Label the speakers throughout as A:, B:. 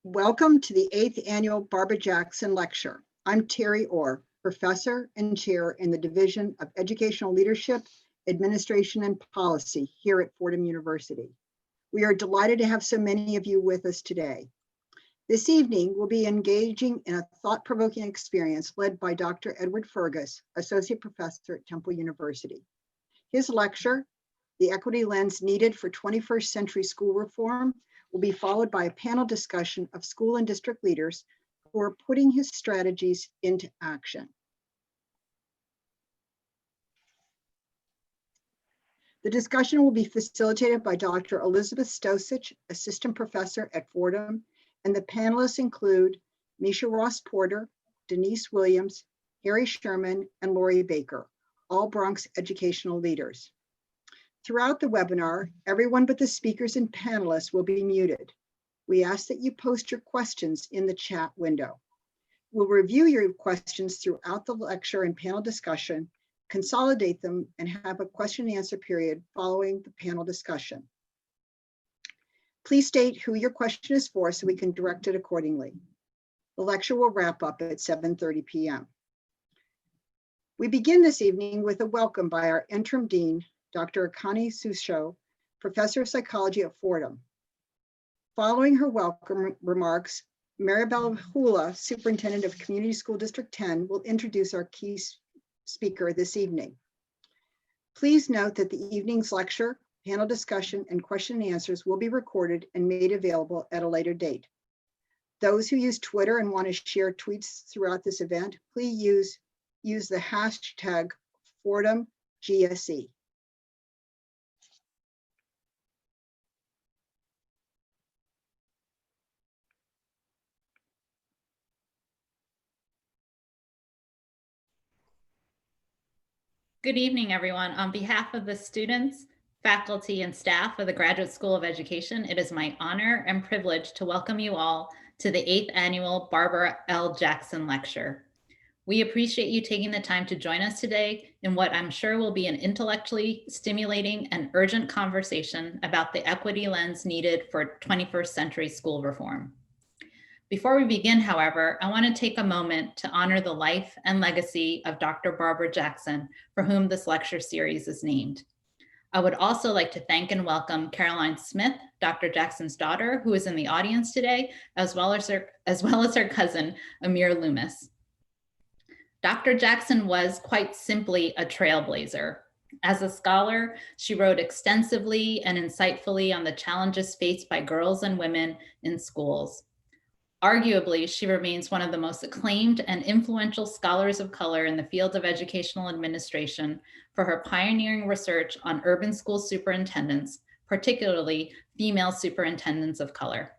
A: Welcome to the 8th Annual Barbara Jackson Lecture. I'm Terry Orr, Professor and Chair in the Division of Educational Leadership, Administration, and Policy here at Fordham University. We are delighted to have so many of you with us today. This evening, we'll be engaging in a thought-provoking experience led by Dr. Edward Fergus, Associate Professor at Temple University. His lecture, The Equity Lens Needed for 21st Century School Reform, will be followed by a panel discussion of school and district leaders who are putting his strategies into action. The discussion will be facilitated by Dr. Elizabeth Stosich, Assistant Professor at Fordham, and the panelists include Misha Ross Porter, Denise Williams, Harry Sherman, and Lori Baker, all Bronx educational leaders. Throughout the webinar, everyone but the speakers and panelists will be muted. We ask that you post your questions in the chat window. We'll review your questions throughout the lecture and panel discussion, consolidate them, and have a question and answer period following the panel discussion. Please state who your question is for so we can direct it accordingly. The lecture will wrap up at 7:30 p.m. We begin this evening with a welcome by our interim dean, Dr. Akani Susho, Professor of Psychology at Fordham. Following her welcome remarks, Maribel Hula, Superintendent of Community School District 10, will introduce our key speaker this evening. Please note that the evening's lecture, panel discussion, and question and answers will be recorded and made available at a later date. Those who use Twitter and want to share tweets throughout this event, please use the hashtag FordhamGSE.
B: Good evening, everyone. On behalf of the students, faculty, and staff of the Graduate School of Education, it is my honor and privilege to welcome you all to the 8th Annual Barbara L. Jackson Lecture. We appreciate you taking the time to join us today in what I'm sure will be an intellectually stimulating and urgent conversation about the equity lens needed for 21st century school reform. Before we begin, however, I want to take a moment to honor the life and legacy of Dr. Barbara Jackson, for whom this lecture series is named. I would also like to thank and welcome Caroline Smith, Dr. Jackson's daughter, who is in the audience today, as well as her cousin, Amir Loomis. Dr. Jackson was quite simply a trailblazer. As a scholar, she wrote extensively and insightfully on the challenges faced by girls and women in schools. Arguably, she remains one of the most acclaimed and influential scholars of color in the field of educational administration for her pioneering research on urban school superintendents, particularly female superintendents of color.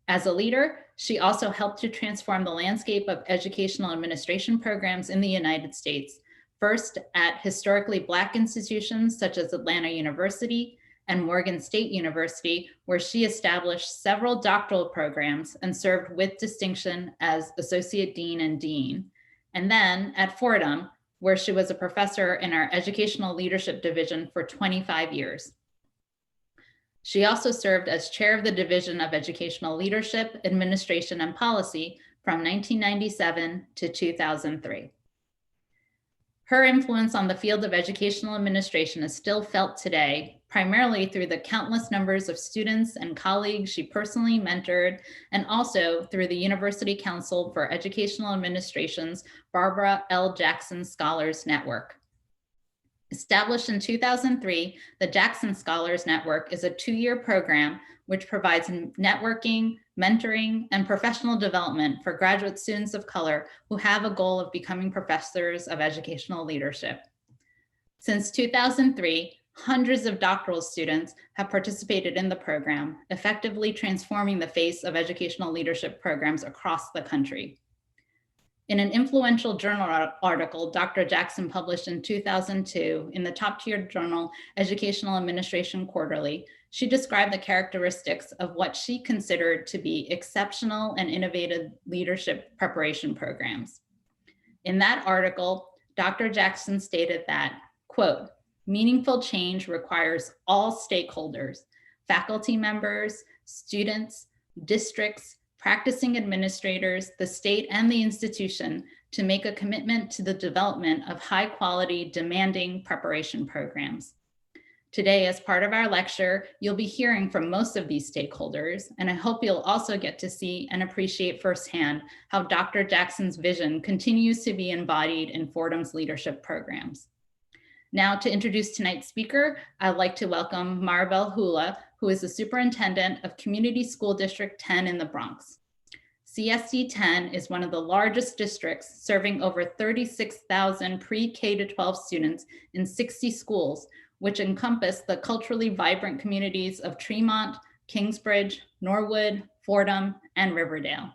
B: As a leader, she also helped to transform the landscape of educational administration programs in the United States, first at historically Black institutions such as Atlanta University and Morgan State University, where she established several doctoral programs and served with distinction as Associate Dean and Dean. And then at Fordham, where she was a professor in our Educational Leadership Division for 25 years. She also served as chair of the Division of Educational Leadership, Administration, and Policy from 1997 to 2003. Her influence on the field of educational administration is still felt today, primarily through the countless numbers of students and colleagues she personally mentored, and also through the University Council for Educational Administration's Barbara L. Jackson Scholars Network. Established in 2003, the Jackson Scholars Network is a 2-year program which provides networking, mentoring, and professional development for graduate students of color who have a goal of becoming professors of educational leadership. Since 2003, hundreds of doctoral students have participated in the program, effectively transforming the face of educational leadership programs across the country. In an influential journal article Dr. Jackson published in 2002 in the top-tier journal Educational Administration Quarterly, she described the characteristics of what she considered to be exceptional and innovative leadership preparation programs. In that article, Dr. Jackson stated that, quote, Meaningful change requires all stakeholders, faculty members, students, districts, practicing administrators, the state, and the institution to make a commitment to the development of high-quality, demanding preparation programs. Today, as part of our lecture, you'll be hearing from most of these stakeholders, and I hope you'll also get to see and appreciate firsthand how Dr. Jackson's vision continues to be embodied in Fordham's leadership programs. Now, to introduce tonight's speaker, I'd like to welcome Maribel Hula, who is the Superintendent of Community School District 10 in the Bronx. CSD 10 is one of the largest districts, serving over 36,000 pre-K-12 students in 60 schools, which encompass the culturally vibrant communities of Tremont, Kingsbridge, Norwood, Fordham, and Riverdale.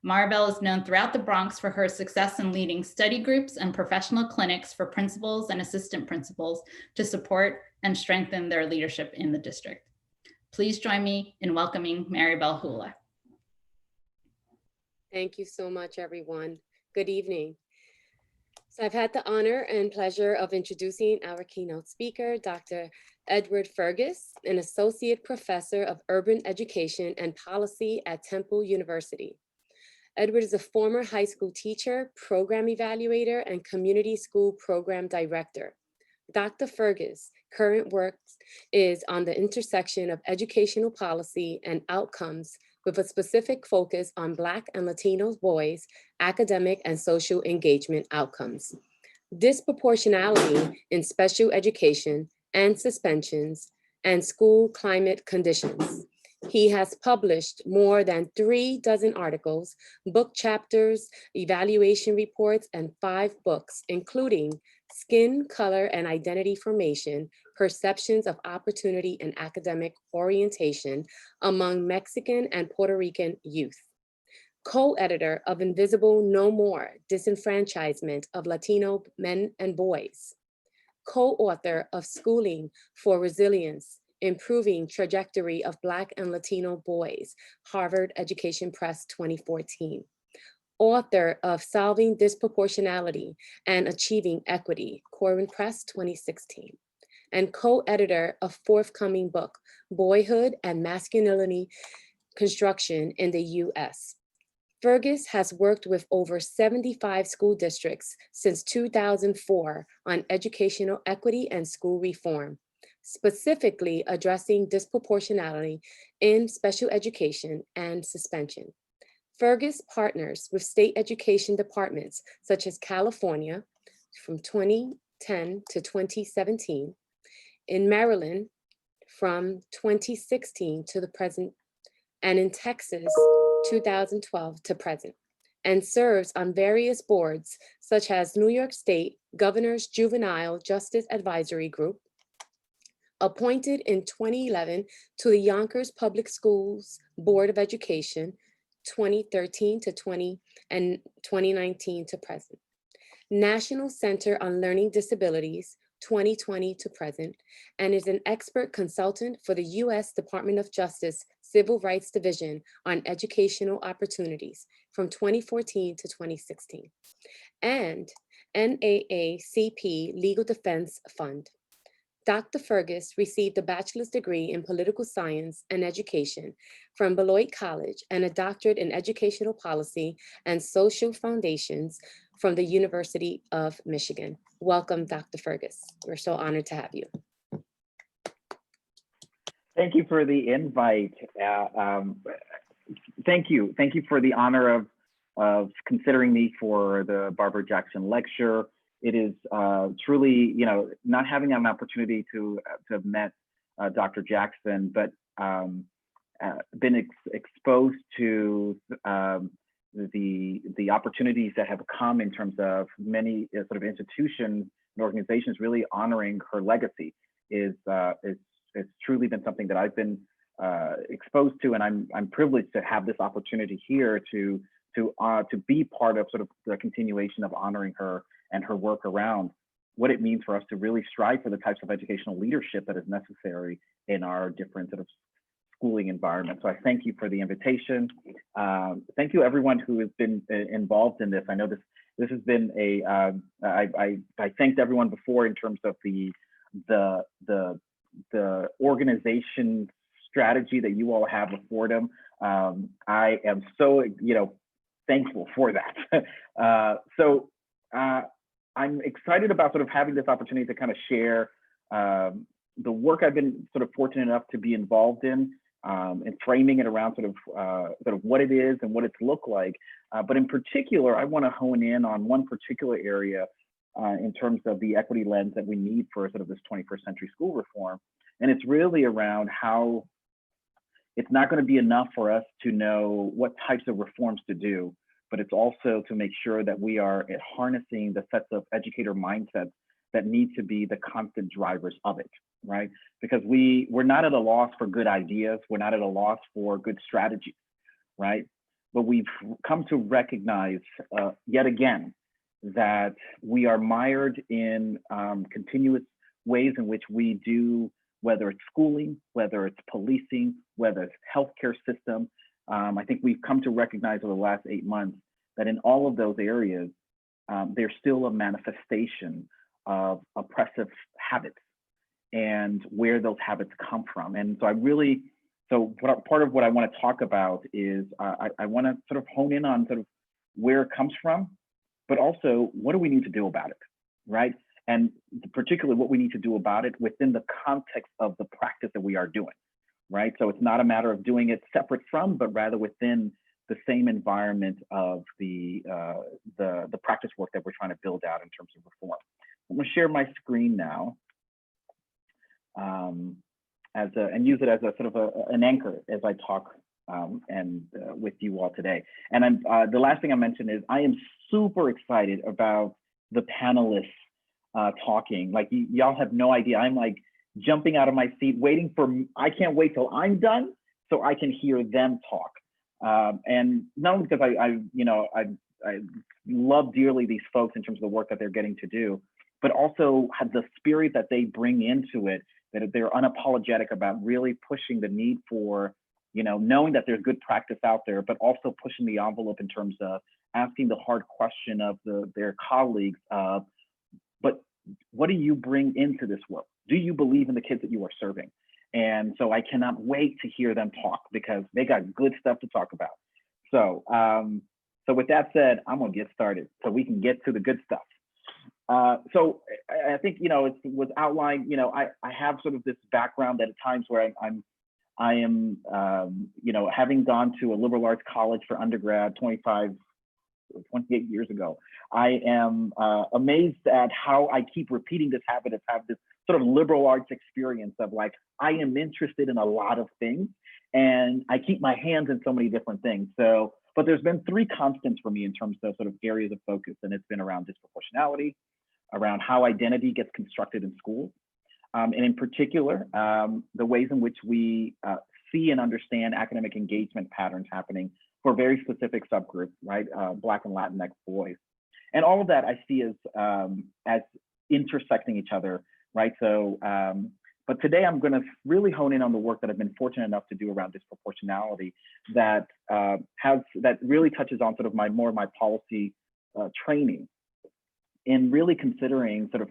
B: Maribel is known throughout the Bronx for her success in leading study groups and professional clinics for principals and assistant principals to support and strengthen their leadership in the district. Please join me in welcoming Maribel Hula.
C: Thank you so much, everyone. Good evening. So I've had the honor and pleasure of introducing our keynote speaker, Dr. Edward Fergus, an associate professor of urban education and policy at Temple University. Edward is a former high school teacher, program evaluator, and community school program director. Dr. Fergus' current work is on the intersection of educational policy and outcomes with a specific focus on Black and Latino boys' academic and social engagement outcomes. Disproportionality in special education and suspensions and school climate conditions. He has published more than 36 articles, book chapters, evaluation reports, and 5 books, including Skin, Color, and Identity Formation, Perceptions of Opportunity and Academic Orientation Among Mexican and Puerto Rican Youth. Co-editor of Invisible No More, Disenfranchisement of Latino Men and Boys. Co-author of Schooling for Resilience, Improving Trajectory of Black and Latino Boys, Harvard Education Press 2014. Author of Solving Disproportionality and Achieving Equity, Corwin Press 2016. And co-editor of forthcoming book, Boyhood and Masculinity Construction in the U.S. Fergus has worked with over 75 school districts since 2004 on educational equity and school reform, specifically addressing disproportionality in special education and suspension. Fergus partners with state education departments such as California from 2010 to 2017, in Maryland from 2016 to the present, and in Texas 2012 to present, and serves on various boards such as New York State Governor's Juvenile Justice Advisory Group, appointed in 2011 to the Yonkers Public Schools Board of Education, 2013 to 2019 to present. National Center on Learning Disabilities, 2020 to present, and is an expert consultant for the U.S. Department of Justice Civil Rights Division on Educational Opportunities from 2014 to 2016, and NAACP Legal Defense Fund. Dr. Fergus received a bachelor's degree in political science and education from Beloit College and a doctorate in educational policy and social foundations from the University of Michigan. Welcome, Dr. Fergus. We're so honored to have you.
D: Thank you for the invite. Thank you for the honor of considering me for the Barbara Jackson Lecture. It is truly, not having an opportunity to have met Dr. Jackson, but been exposed to the opportunities that have come in terms of many sort of institutions and organizations really honoring her legacy it's truly been something that I've been exposed to, and I'm privileged to have this opportunity here to be part of sort of the continuation of honoring her and her work around what it means for us to really strive for the types of educational leadership that is necessary in our different sort of schooling environment. So I thank you for the invitation. Thank you everyone who has been involved in this. I know this has been I thanked everyone before in terms of the the organization strategy that you all have at Fordham. I am so, thankful for that. I'm excited about sort of having this opportunity to kind of share the work I've been sort of fortunate enough to be involved in, and framing it around sort of what it is and what it's looked like. But in particular, I want to hone in on one particular area in terms of the equity lens that we need for sort of this 21st century school reform. And it's really around how it's not going to be enough for us to know what types of reforms to do, but it's also to make sure that we are harnessing the sets of educator mindsets that need to be the constant drivers of it, right? Because we're not at a loss for good ideas. We're not at a loss for good strategies, right? But we've come to recognize yet again that we are mired in continuous ways in which we do, whether it's schooling, whether it's policing, whether it's healthcare system. I think we've come to recognize over the last 8 months that in all of those areas, there's still a manifestation of oppressive habits and where those habits come from. And so part of what I want to talk about is I want to sort of hone in on sort of where it comes from, but also what do we need to do about it, right? And particularly what we need to do about it within the context of the practice that we are doing, right? So it's not a matter of doing it separate from, but rather within the same environment of the practice work that we're trying to build out in terms of reform. I'm going to share my screen now and use it as a sort of an anchor as I talk with you all today. And the last thing I mentioned is I am super excited about the panelists talking. Like y'all have no idea. I'm like jumping out of my seat, I can't wait till I'm done so I can hear them talk. And not only because I love dearly these folks in terms of the work that they're getting to do, but also have the spirit that they bring into it, that they're unapologetic about really pushing the need for, knowing that there's good practice out there, but also pushing the envelope in terms of asking the hard question of their colleagues of, but what do you bring into this work? Do you believe in the kids that you are serving? And so I cannot wait to hear them talk because they got good stuff to talk about. So, so with that said, I'm gonna get started so we can get to the good stuff. So I think, it was outlined, I have sort of this background at times where I am, having gone to a liberal arts college for undergrad 28 years ago, I am amazed at how I keep repeating this habit of have this sort of liberal arts experience of like, I am interested in a lot of things and I keep my hands in so many different things. So, but there's been 3 constants for me in terms of sort of areas of focus, and it's been around disproportionality, around how identity gets constructed in schools, and in particular, the ways in which we see and understand academic engagement patterns happening for very specific subgroups, right? Black and Latinx boys. And all of that I see as intersecting each other, right? So, but today I'm gonna really hone in on the work that I've been fortunate enough to do around disproportionality that really touches on sort of my policy training, in really considering sort of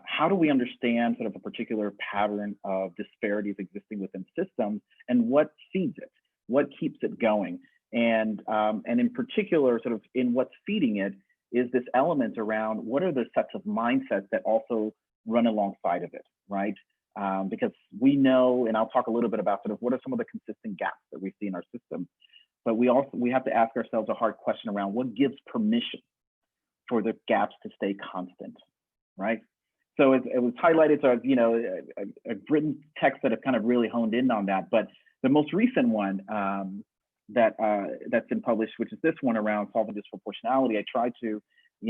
D: how do we understand sort of a particular pattern of disparities existing within systems and what feeds it, what keeps it going. And in particular, sort of in what's feeding it is this element around what are the sets of mindsets that also run alongside of it, right? Because we know, and I'll talk a little bit about sort of what are some of the consistent gaps that we see in our system, but we have to ask ourselves a hard question around what gives permission for the gaps to stay constant, right? So it was highlighted, so I've written texts that have kind of really honed in on that, but the most recent one that's been published, which is this one around solving disproportionality, I tried to,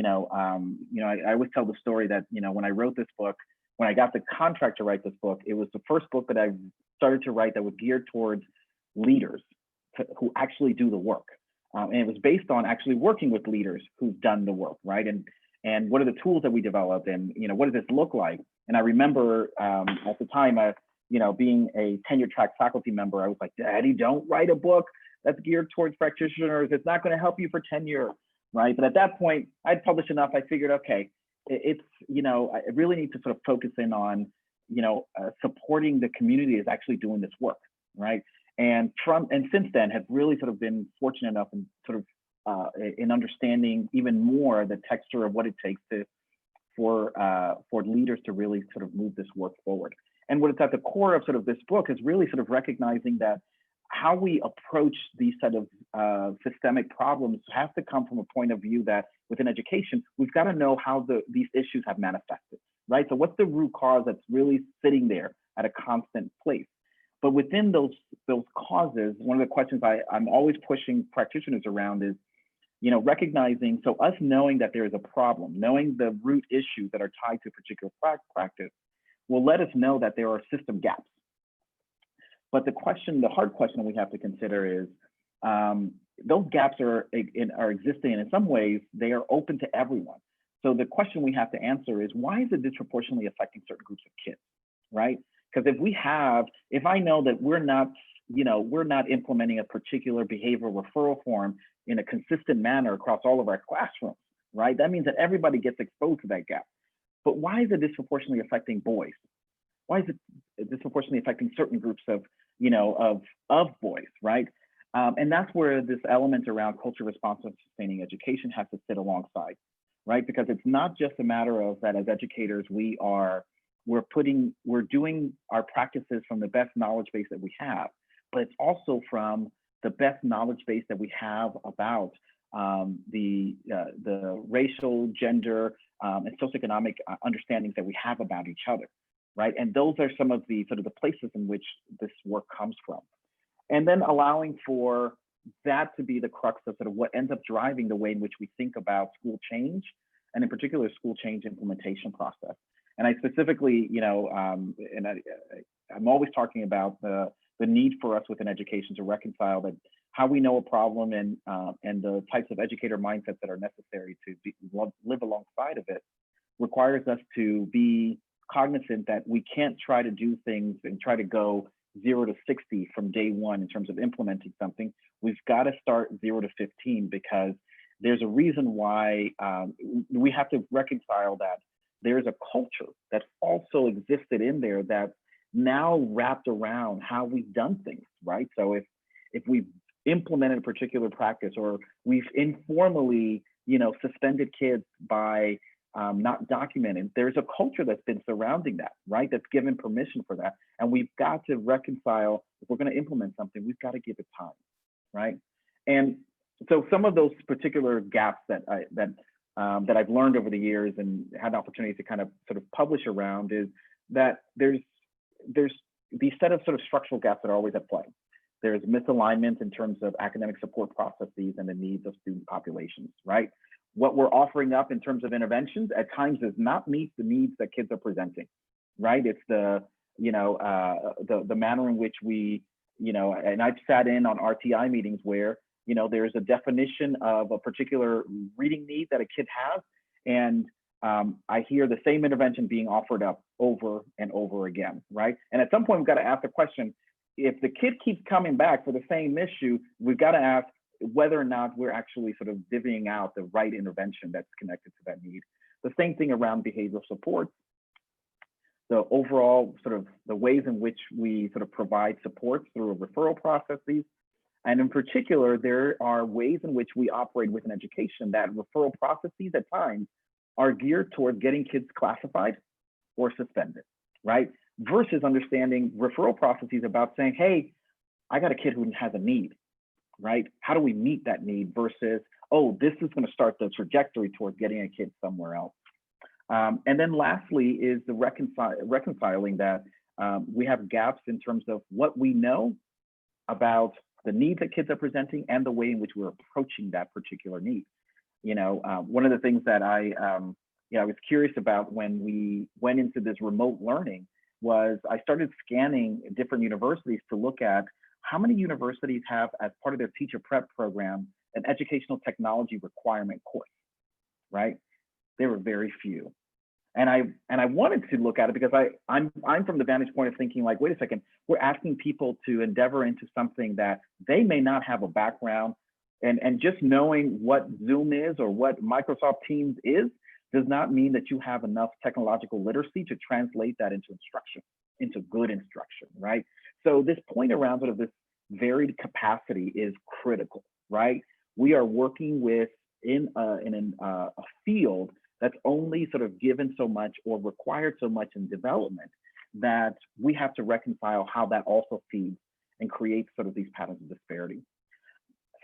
D: I always tell the story that, when I wrote this book, when I got the contract to write this book, it was the first book that I started to write that was geared towards leaders who actually do the work. And it was based on actually working with leaders who've done the work, right? And what are the tools that we developed, and what does this look like? And I remember at the time, being a tenure-track faculty member, I was like, Daddy, don't write a book that's geared towards practitioners. It's not going to help you for tenure, right? But at that point, I'd published enough. I figured, okay, it's, I really need to sort of focus in on, supporting the community is actually doing this work, right? And since then have really sort of been fortunate enough and sort of in understanding even more the texture of what it takes for leaders to really sort of move this work forward. And what it's at the core of sort of this book is really sort of recognizing that how we approach these set of systemic problems has to come from a point of view that within education, we've got to know how these issues have manifested, right? So what's the root cause that's really sitting there at a constant place? But within those causes, one of the questions I'm always pushing practitioners around is, recognizing, so us knowing that there is a problem, knowing the root issues that are tied to a particular practice will let us know that there are system gaps. But the hard question we have to consider is, those gaps are existing, and in some ways they are open to everyone. So the question we have to answer is, why is it disproportionately affecting certain groups of kids, right? Because if I know that we're not implementing a particular behavioral referral form in a consistent manner across all of our classrooms, right? That means that everybody gets exposed to that gap. But why is it disproportionately affecting boys? Why is it disproportionately affecting certain groups of boys, right? And that's where this element around culture responsive sustaining education has to sit alongside, right? Because it's not just a matter of that as educators, we're doing our practices from the best knowledge base that we have, but it's also from the best knowledge base that we have about the racial, gender, and socioeconomic understandings that we have about each other, right? And those are some of the sort of the places in which this work comes from. And then allowing for that to be the crux of sort of what ends up driving the way in which we think about school change, and in particular, school change implementation process. And I specifically, I'm always talking about the need for us within education to reconcile that how we know a problem and the types of educator mindsets that are necessary to live alongside of it requires us to be cognizant that we can't try to do things and try to go 0 to 60 from day one in terms of implementing something. We've got to start 0 to 15 because there's a reason why we have to reconcile that there's a culture that's also existed in there that's now wrapped around how we've done things, right? So if we've implemented a particular practice or we've informally, suspended kids by not documenting, there's a culture that's been surrounding that, right? That's given permission for that. And we've got to reconcile, if we're going to implement something, we've got to give it time, right? And so some of those particular gaps that I've learned over the years and had an opportunity to kind of sort of publish around is that there's these set of sort of structural gaps that are always at play. There's misalignment in terms of academic support processes and the needs of student populations, right? What we're offering up in terms of interventions at times does not meet the needs that kids are presenting, right? It's the manner in which we, and I've sat in on RTI meetings where, there's a definition of a particular reading need that a kid has, and I hear the same intervention being offered up over and over again, right? And at some point, we've got to ask the question, if the kid keeps coming back for the same issue, we've got to ask whether or not we're actually sort of divvying out the right intervention that's connected to that need. The same thing around behavioral support. The overall sort of the ways in which we sort of provide support through referral processes. And in particular, there are ways in which we operate within education that referral processes at times are geared toward getting kids classified or suspended, right? Versus understanding referral processes about saying, hey, I got a kid who has a need, right? How do we meet that need versus, oh, this is going to start the trajectory towards getting a kid somewhere else. And then lastly is the reconciling that we have gaps in terms of what we know about the needs that kids are presenting and the way in which we're approaching that particular need. One of the things that I was curious about when we went into this remote learning was I started scanning different universities to look at how many universities have, as part of their teacher prep program, an educational technology requirement course, right? There were very few. And I wanted to look at it because I'm from the vantage point of thinking like, wait a second, we're asking people to endeavor into something that they may not have a background, and just knowing what Zoom is or what Microsoft Teams is does not mean that you have enough technological literacy to translate that into instruction, into good instruction, right? So this point around sort of this varied capacity is critical, right? We are working with in a field that's only sort of given so much or required so much in development that we have to reconcile how that also feeds and creates sort of these patterns of disparity.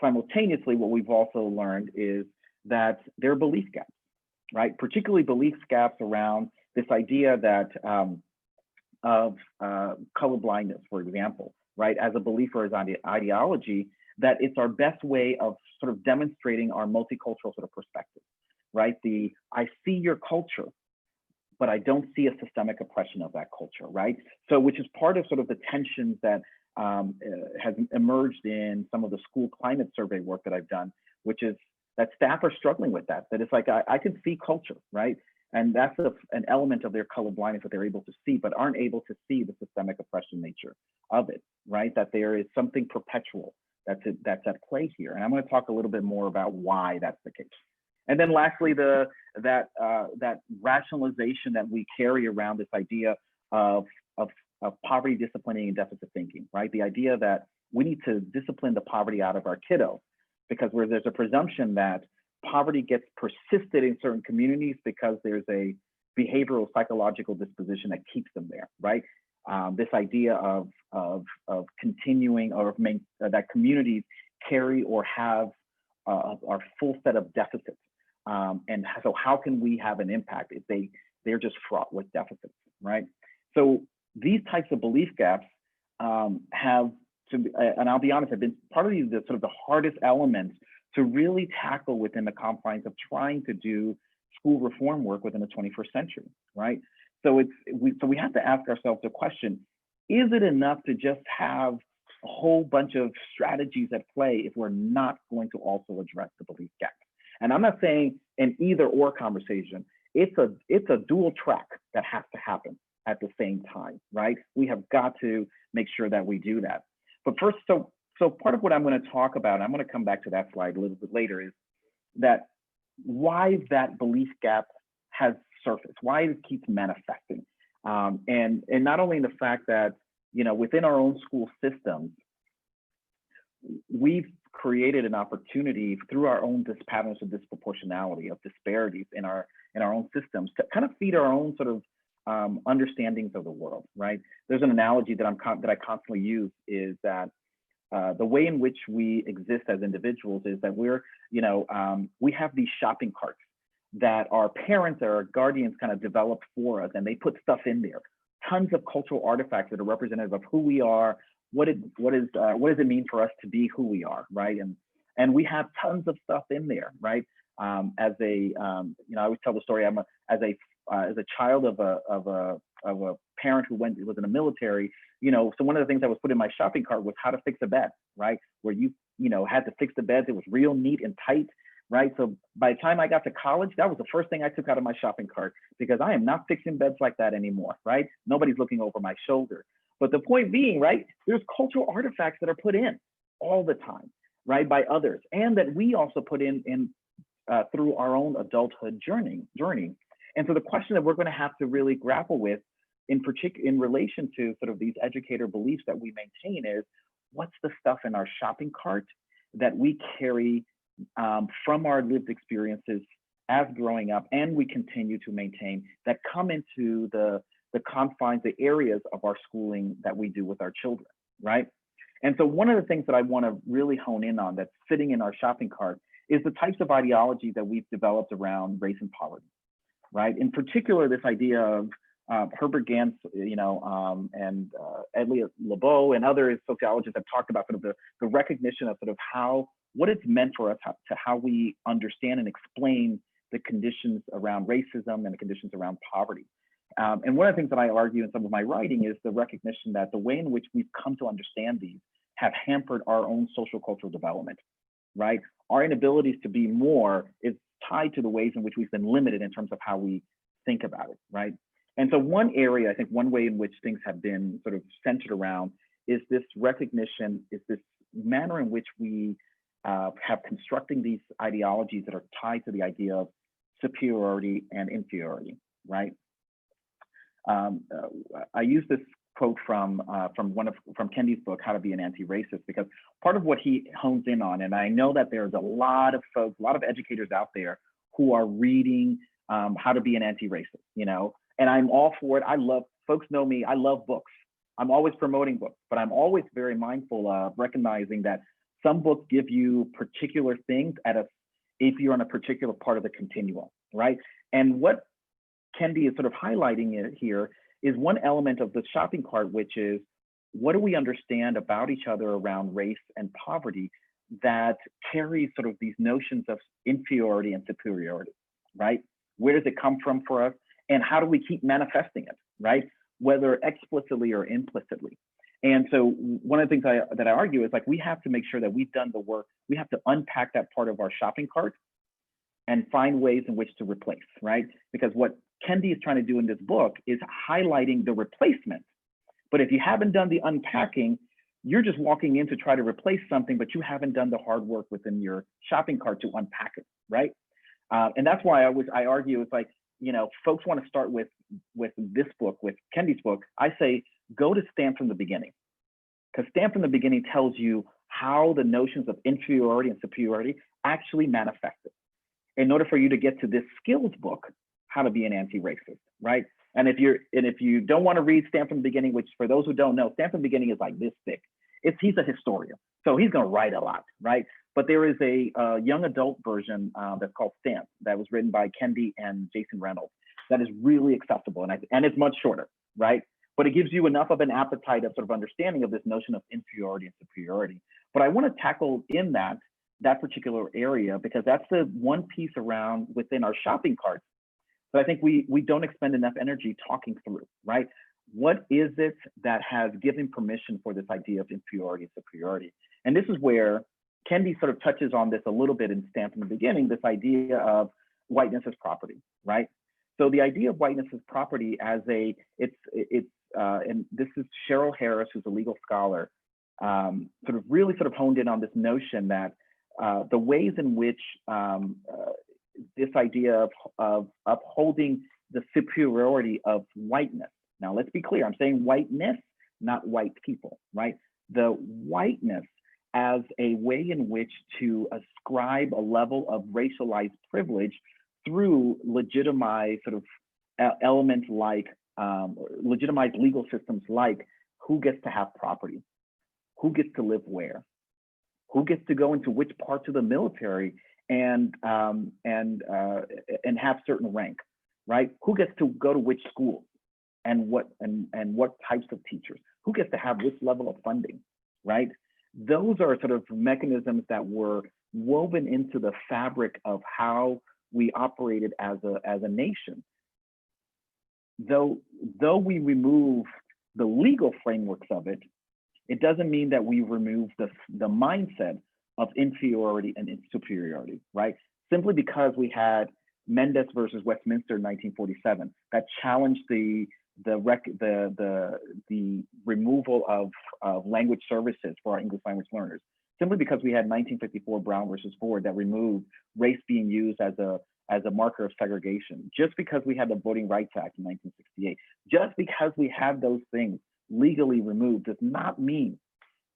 D: Simultaneously, what we've also learned is that there are belief gaps, right? Particularly belief gaps around this idea that of colorblindness, for example, right? As a belief or as an ideology, that it's our best way of sort of demonstrating our multicultural sort of perspective, right? I see your culture, but I don't see a systemic oppression of that culture, right? So which is part of sort of the tensions that has emerged in some of the school climate survey work that I've done, which is that staff are struggling with that it's like, I can see culture, right? And that's an element of their colorblindness that they're able to see, but aren't able to see the systemic oppression nature of it, right? That there is something perpetual that's at play here. And I'm going to talk a little bit more about why that's the case. And then lastly, that rationalization that we carry around this idea of poverty disciplining and deficit thinking, right? The idea that we need to discipline the poverty out of our kiddos, because where there's a presumption that poverty gets persisted in certain communities because there's a behavioral psychological disposition that keeps them there, right? This idea of continuing or that communities carry or have our full set of deficits. And so how can we have an impact if they're just fraught with deficits, right? So these types of belief gaps have to be, and I'll be honest, have been part of the sort of the hardest elements to really tackle within the confines of trying to do school reform work within the 21st century, right? So we have to ask ourselves the question, is it enough to just have a whole bunch of strategies at play if we're not going to also address the belief gaps? And I'm not saying an either or conversation, it's a dual track that has to happen at the same time, right? We have got to make sure that we do that. But first, so part of what I'm going to talk about, and I'm going to come back to that slide a little bit later, is that why that belief gap has surfaced, why it keeps manifesting. And not only in the fact that, within our own school systems, we've created an opportunity through our own patterns of disproportionality, of disparities in our own systems to kind of feed our own sort of understandings of the world, right? There's an analogy that I constantly use is that the way in which we exist as individuals is that we have these shopping carts that our parents or our guardians kind of developed for us, and they put stuff in there, tons of cultural artifacts that are representative of who we are, what does it mean for us to be who we are, right? And we have tons of stuff in there, right? I always tell the story. As a child of a parent who was in the military, so one of the things that was put in my shopping cart was how to fix a bed, right? Where you had to fix the beds. It was real neat and tight, right? So by the time I got to college, that was the first thing I took out of my shopping cart, because I am not fixing beds like that anymore, right? Nobody's looking over my shoulder. But the point being, right, there's cultural artifacts that are put in all the time, right, by others, and that we also put in through our own adulthood journey. And so the question that we're going to have to really grapple with, in relation to sort of these educator beliefs that we maintain, is what's the stuff in our shopping cart that we carry from our lived experiences as growing up, and we continue to maintain, that come into the confines, the areas of our schooling that we do with our children, right? And so one of the things that I want to really hone in on that's sitting in our shopping cart is the types of ideology that we've developed around race and poverty, right? In particular, this idea of Herbert Gans, and Elliot LeBeau and other sociologists have talked about sort of the recognition of sort of what it's meant for us to how we understand and explain the conditions around racism and the conditions around poverty. And one of the things that I argue in some of my writing is the recognition that the way in which we've come to understand these have hampered our own social cultural development, right? Our inabilities to be more is tied to the ways in which we've been limited in terms of how we think about it, right? And so one area, I think one way in which things have been sort of centered around is this recognition, is this manner in which we have constructing these ideologies that are tied to the idea of superiority, and inferiority, right? I use this quote from Kendi's book, How to Be an Anti-Racist, because part of what he hones in on, and I know that there's a lot of folks, a lot of educators out there who are reading How to Be an Anti-Racist, you know, and I'm all for it. I love, folks know me, I love books. I'm always promoting books, but I'm always very mindful of recognizing that some books give you particular things if you're on a particular part of the continuum, right? And what Kendi is sort of highlighting it here is one element of the shopping cart, which is what do we understand about each other around race and poverty that carries sort of these notions of inferiority and superiority, right? Where does it come from for us? And how do we keep manifesting it, right? Whether explicitly or implicitly. And so one of the things that I argue is like, we have to make sure that we've done the work. We have to unpack that part of our shopping cart and find ways in which to replace, right? Because what Kendi is trying to do in this book is highlighting the replacement. But if you haven't done the unpacking, you're just walking in to try to replace something, but you haven't done the hard work within your shopping cart to unpack it, right? And that's why I argue it's like, you know, folks want to start with this book, with Kendi's book. I say, go to Stand from the Beginning, because Stand from the Beginning tells you how the notions of inferiority and superiority actually manifested. In order for you to get to this skills book, How to Be an Anti-Racist, right? And if you don't want to read Stand from the Beginning, which for those who don't know, Stand from the Beginning is like this thick. He's a historian, so he's going to write a lot, right? But there is a young adult version that's called Stamp that was written by Kendi and Jason Reynolds that is really accessible, and it's much shorter, right? But it gives you enough of an appetite of sort of understanding of this notion of inferiority and superiority. But I want to tackle in that particular area, because that's the one piece around within our shopping carts that I think we don't expend enough energy talking through, right? What is it that has given permission for this idea of inferiority and superiority? And this is where Kendi sort of touches on this a little bit in Stand from the Beginning, this idea of whiteness as property, right? So the idea of whiteness as property as and this is Cheryl Harris, who's a legal scholar, really honed in on this notion that the ways in which this idea of upholding the superiority of whiteness. Now, let's be clear, I'm saying whiteness, not white people, right? The whiteness as a way in which to ascribe a level of racialized privilege through legitimized elements like, legitimized legal systems like who gets to have property, who gets to live where, who gets to go into which parts of the military and have certain rank, right? Who gets to go to which schools and what types of teachers, who gets to have which level of funding, right? Those are sort of mechanisms that were woven into the fabric of how we operated as a nation. Though we remove the legal frameworks of it, it doesn't mean that we remove the mindset of inferiority and superiority, right? Simply because we had Mendez versus Westminster in 1947 that challenged the removal of language services for our English language learners. Simply because we had 1954 Brown versus Ford that removed race being used as a marker of segregation. Just because we had the Voting Rights Act in 1968, just because we have those things legally removed does not mean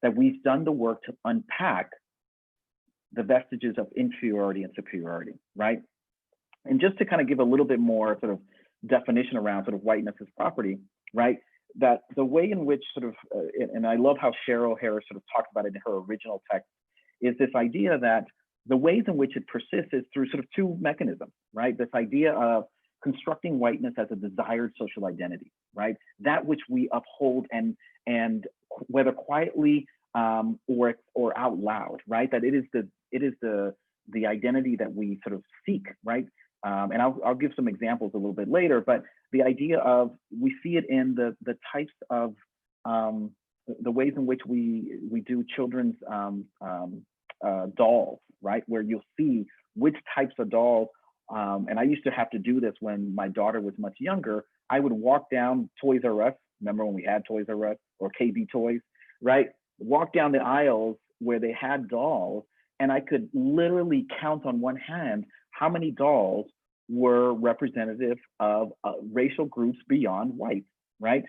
D: that we've done the work to unpack the vestiges of inferiority and superiority, right? And just to kind of give a little bit more sort of definition around sort of whiteness as property, right? That the way in which and I love how Cheryl Harris sort of talked about it in her original text, is this idea that the ways in which it persists is through sort of two mechanisms, right? This idea of constructing whiteness as a desired social identity, right? That which we uphold and whether quietly or out loud, right? That it is the identity that we sort of seek, right? And I'll give some examples a little bit later, but the idea of, we see it in the types of the ways in which we do children's dolls, right? Where you'll see which types of dolls, and I used to have to do this when my daughter was much younger. I would walk down Toys R Us, remember when we had Toys R Us or KB Toys, right? Walk down the aisles where they had dolls, and I could literally count on one hand how many dolls were representative of racial groups beyond white, right?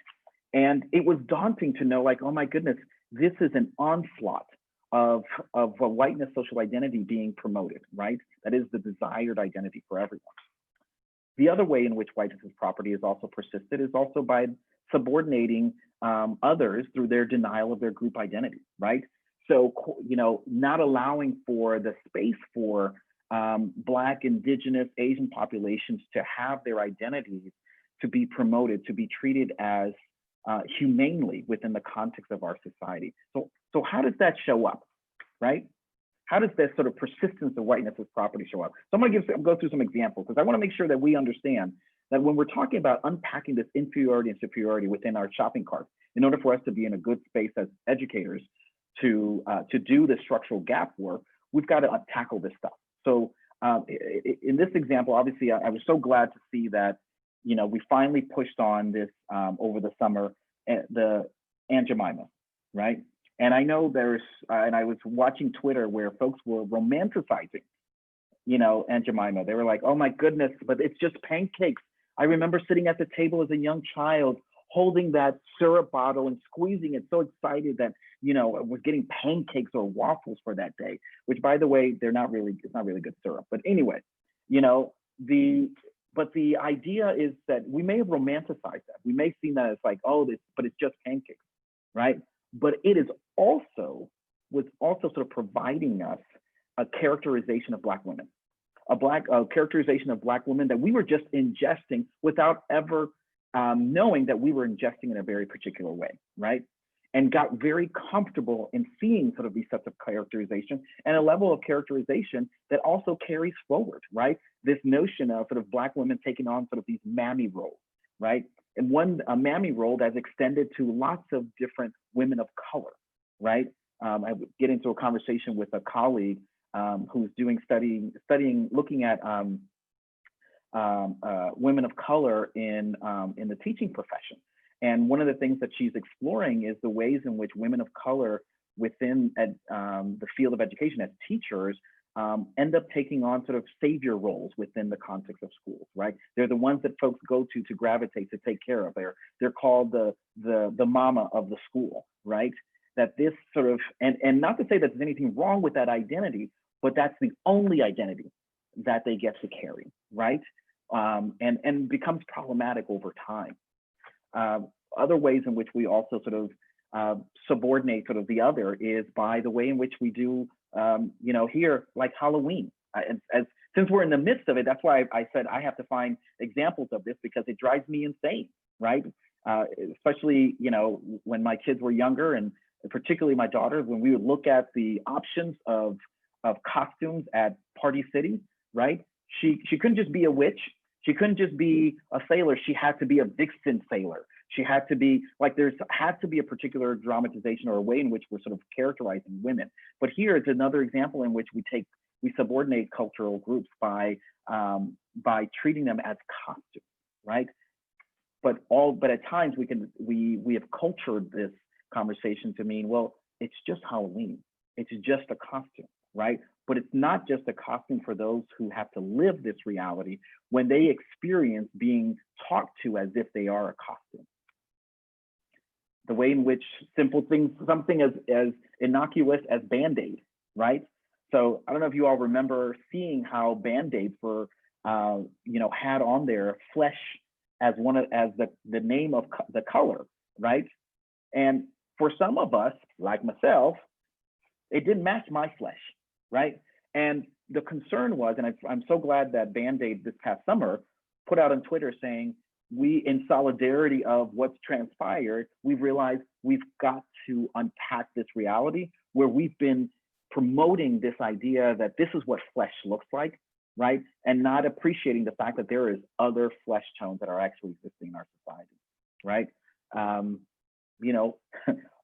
D: And it was daunting to know, like, oh my goodness, this is an onslaught of a whiteness social identity being promoted, right? That is the desired identity for everyone. The other way in which whiteness is property is also persisted is also by subordinating others through their denial of their group identity, right? So, you know, not allowing for the space for Black, Indigenous, Asian populations to have their identities to be promoted, to be treated as humanely within the context of our society. So how does that show up, right? How does this sort of persistence of whiteness as property show up? So I'm going to go through some examples because I want to make sure that we understand that when we're talking about unpacking this inferiority and superiority within our shopping cart, in order for us to be in a good space as educators to do the structural gap work, we've got to tackle this stuff. So in this example, obviously, I was so glad to see that, you know, we finally pushed on this over the summer, the Aunt Jemima, right? And I know there's, and I was watching Twitter where folks were romanticizing, you know, Aunt Jemima. They were like, oh my goodness, but it's just pancakes. I remember sitting at the table as a young child, holding that syrup bottle and squeezing it, so excited that, you know, I was getting pancakes or waffles for that day, which, by the way, they're not really, it's not really good syrup. But anyway, you know, but the idea is that we may have romanticized that. We may have seen that as like, oh, but it's just pancakes, right? But it is was also sort of providing us a characterization of Black women, a characterization of Black women that we were just ingesting without ever knowing that we were ingesting in a very particular way, right? And got very comfortable in seeing sort of these sets of characterization and a level of characterization that also carries forward, right? This notion of sort of Black women taking on sort of these mammy roles, right? And a mammy role that's extended to lots of different women of color, right? I would get into a conversation with a colleague who's looking at women of color in the teaching profession. And one of the things that she's exploring is the ways in which women of color within the field of education as teachers end up taking on sort of savior roles within the context of schools, right? They're the ones that folks go to gravitate, to take care of. They're called the mama of the school, right? That this sort of, and not to say that there's anything wrong with that identity, but that's the only identity that they get to carry, right? And becomes problematic over time. Other ways in which we also sort of subordinate sort of the other is by the way in which we do, you know, here, like Halloween. Since we're in the midst of it, that's why I said I have to find examples of this because it drives me insane, right? Especially, you know, when my kids were younger and particularly my daughter, when we would look at the options of costumes at Party City, right? She couldn't just be a witch. She couldn't just be a sailor. She had to be a vixen sailor. She had to be like, had to be a particular dramatization or a way in which we're sort of characterizing women. But here it's another example in which we subordinate cultural groups by treating them as costumes, right? But at times we have cultured this conversation to mean, well, it's just Halloween. It's just a costume, right? But it's not just a costume for those who have to live this reality when they experience being talked to as if they are a costume. The way in which simple things, something as innocuous as Band-Aid, right? So I don't know if you all remember seeing how Band-Aids were, you know, had on there flesh as the name of the color, right? And for some of us, like myself, it didn't match my flesh, right? And the concern was, and I'm so glad that Band-Aid this past summer put out on Twitter saying, we, in solidarity of what's transpired, we've realized we've got to unpack this reality where we've been promoting this idea that this is what flesh looks like, right? And not appreciating the fact that there is other flesh tones that are actually existing in our society, right? You know,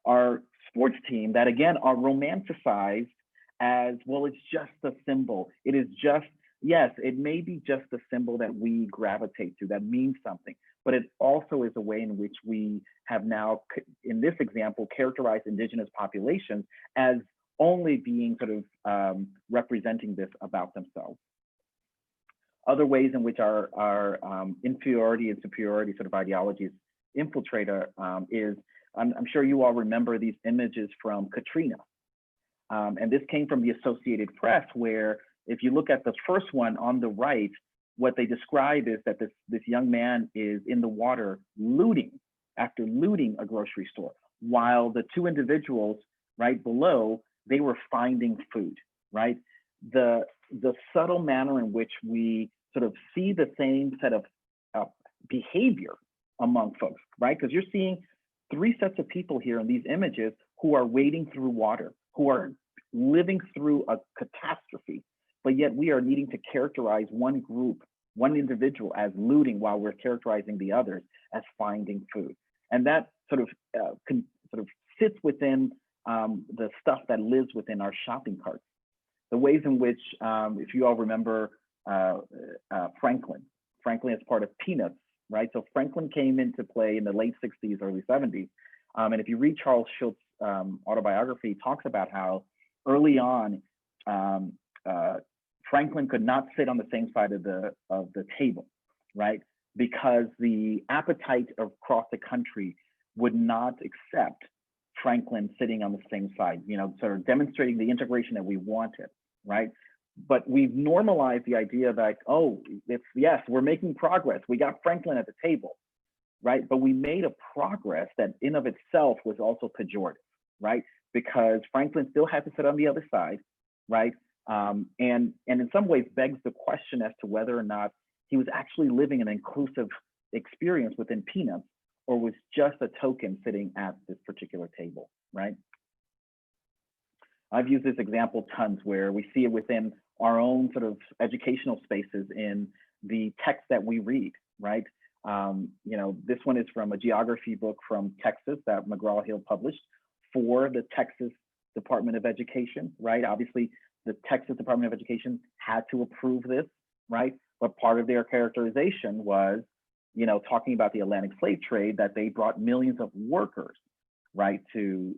D: our sports team that again are romanticized as, well, it's just a symbol. It is just, yes, it may be just a symbol that we gravitate to, that means something, but it also is a way in which we have now, in this example, characterized Indigenous populations as only being sort of representing this about themselves. Other ways in which our inferiority and superiority sort of ideologies infiltrate is, I'm sure you all remember these images from Katrina. And this came from the Associated Press, where if you look at the first one on the right, what they describe is that this young man is in the water looting, after looting a grocery store, while the two individuals right below, they were finding food, right? The subtle manner in which we sort of see the same set of behavior among folks, right? Because you're seeing three sets of people here in these images who are wading through water, who are living through a catastrophe, but yet we are needing to characterize one group, one individual as looting while we're characterizing the others as finding food. And that sort of sits within the stuff that lives within our shopping carts. The ways in which, if you all remember Franklin is part of Peanuts, right? So Franklin came into play in the late 60s, early 70s. And if you read Charles Schultz's autobiography, he talks about how early on, Franklin could not sit on the same side of the table, right? Because the appetite across the country would not accept Franklin sitting on the same side, you know, sort of demonstrating the integration that we wanted, right? But we've normalized the idea that, oh, yes, we're making progress. We got Franklin at the table, right? But we made a progress that in of itself was also pejorative, right? Because Franklin still had to sit on the other side, right? And in some ways begs the question as to whether or not he was actually living an inclusive experience within Peanuts, or was just a token sitting at this particular table, right? I've used this example tons, where we see it within our own sort of educational spaces in the text that we read, right? You know, this one is from a geography book from Texas that McGraw-Hill published for the Texas Department of Education, right? Obviously, the Texas Department of Education had to approve this, right? But part of their characterization was, you know, talking about the Atlantic slave trade, that they brought millions of workers, right, to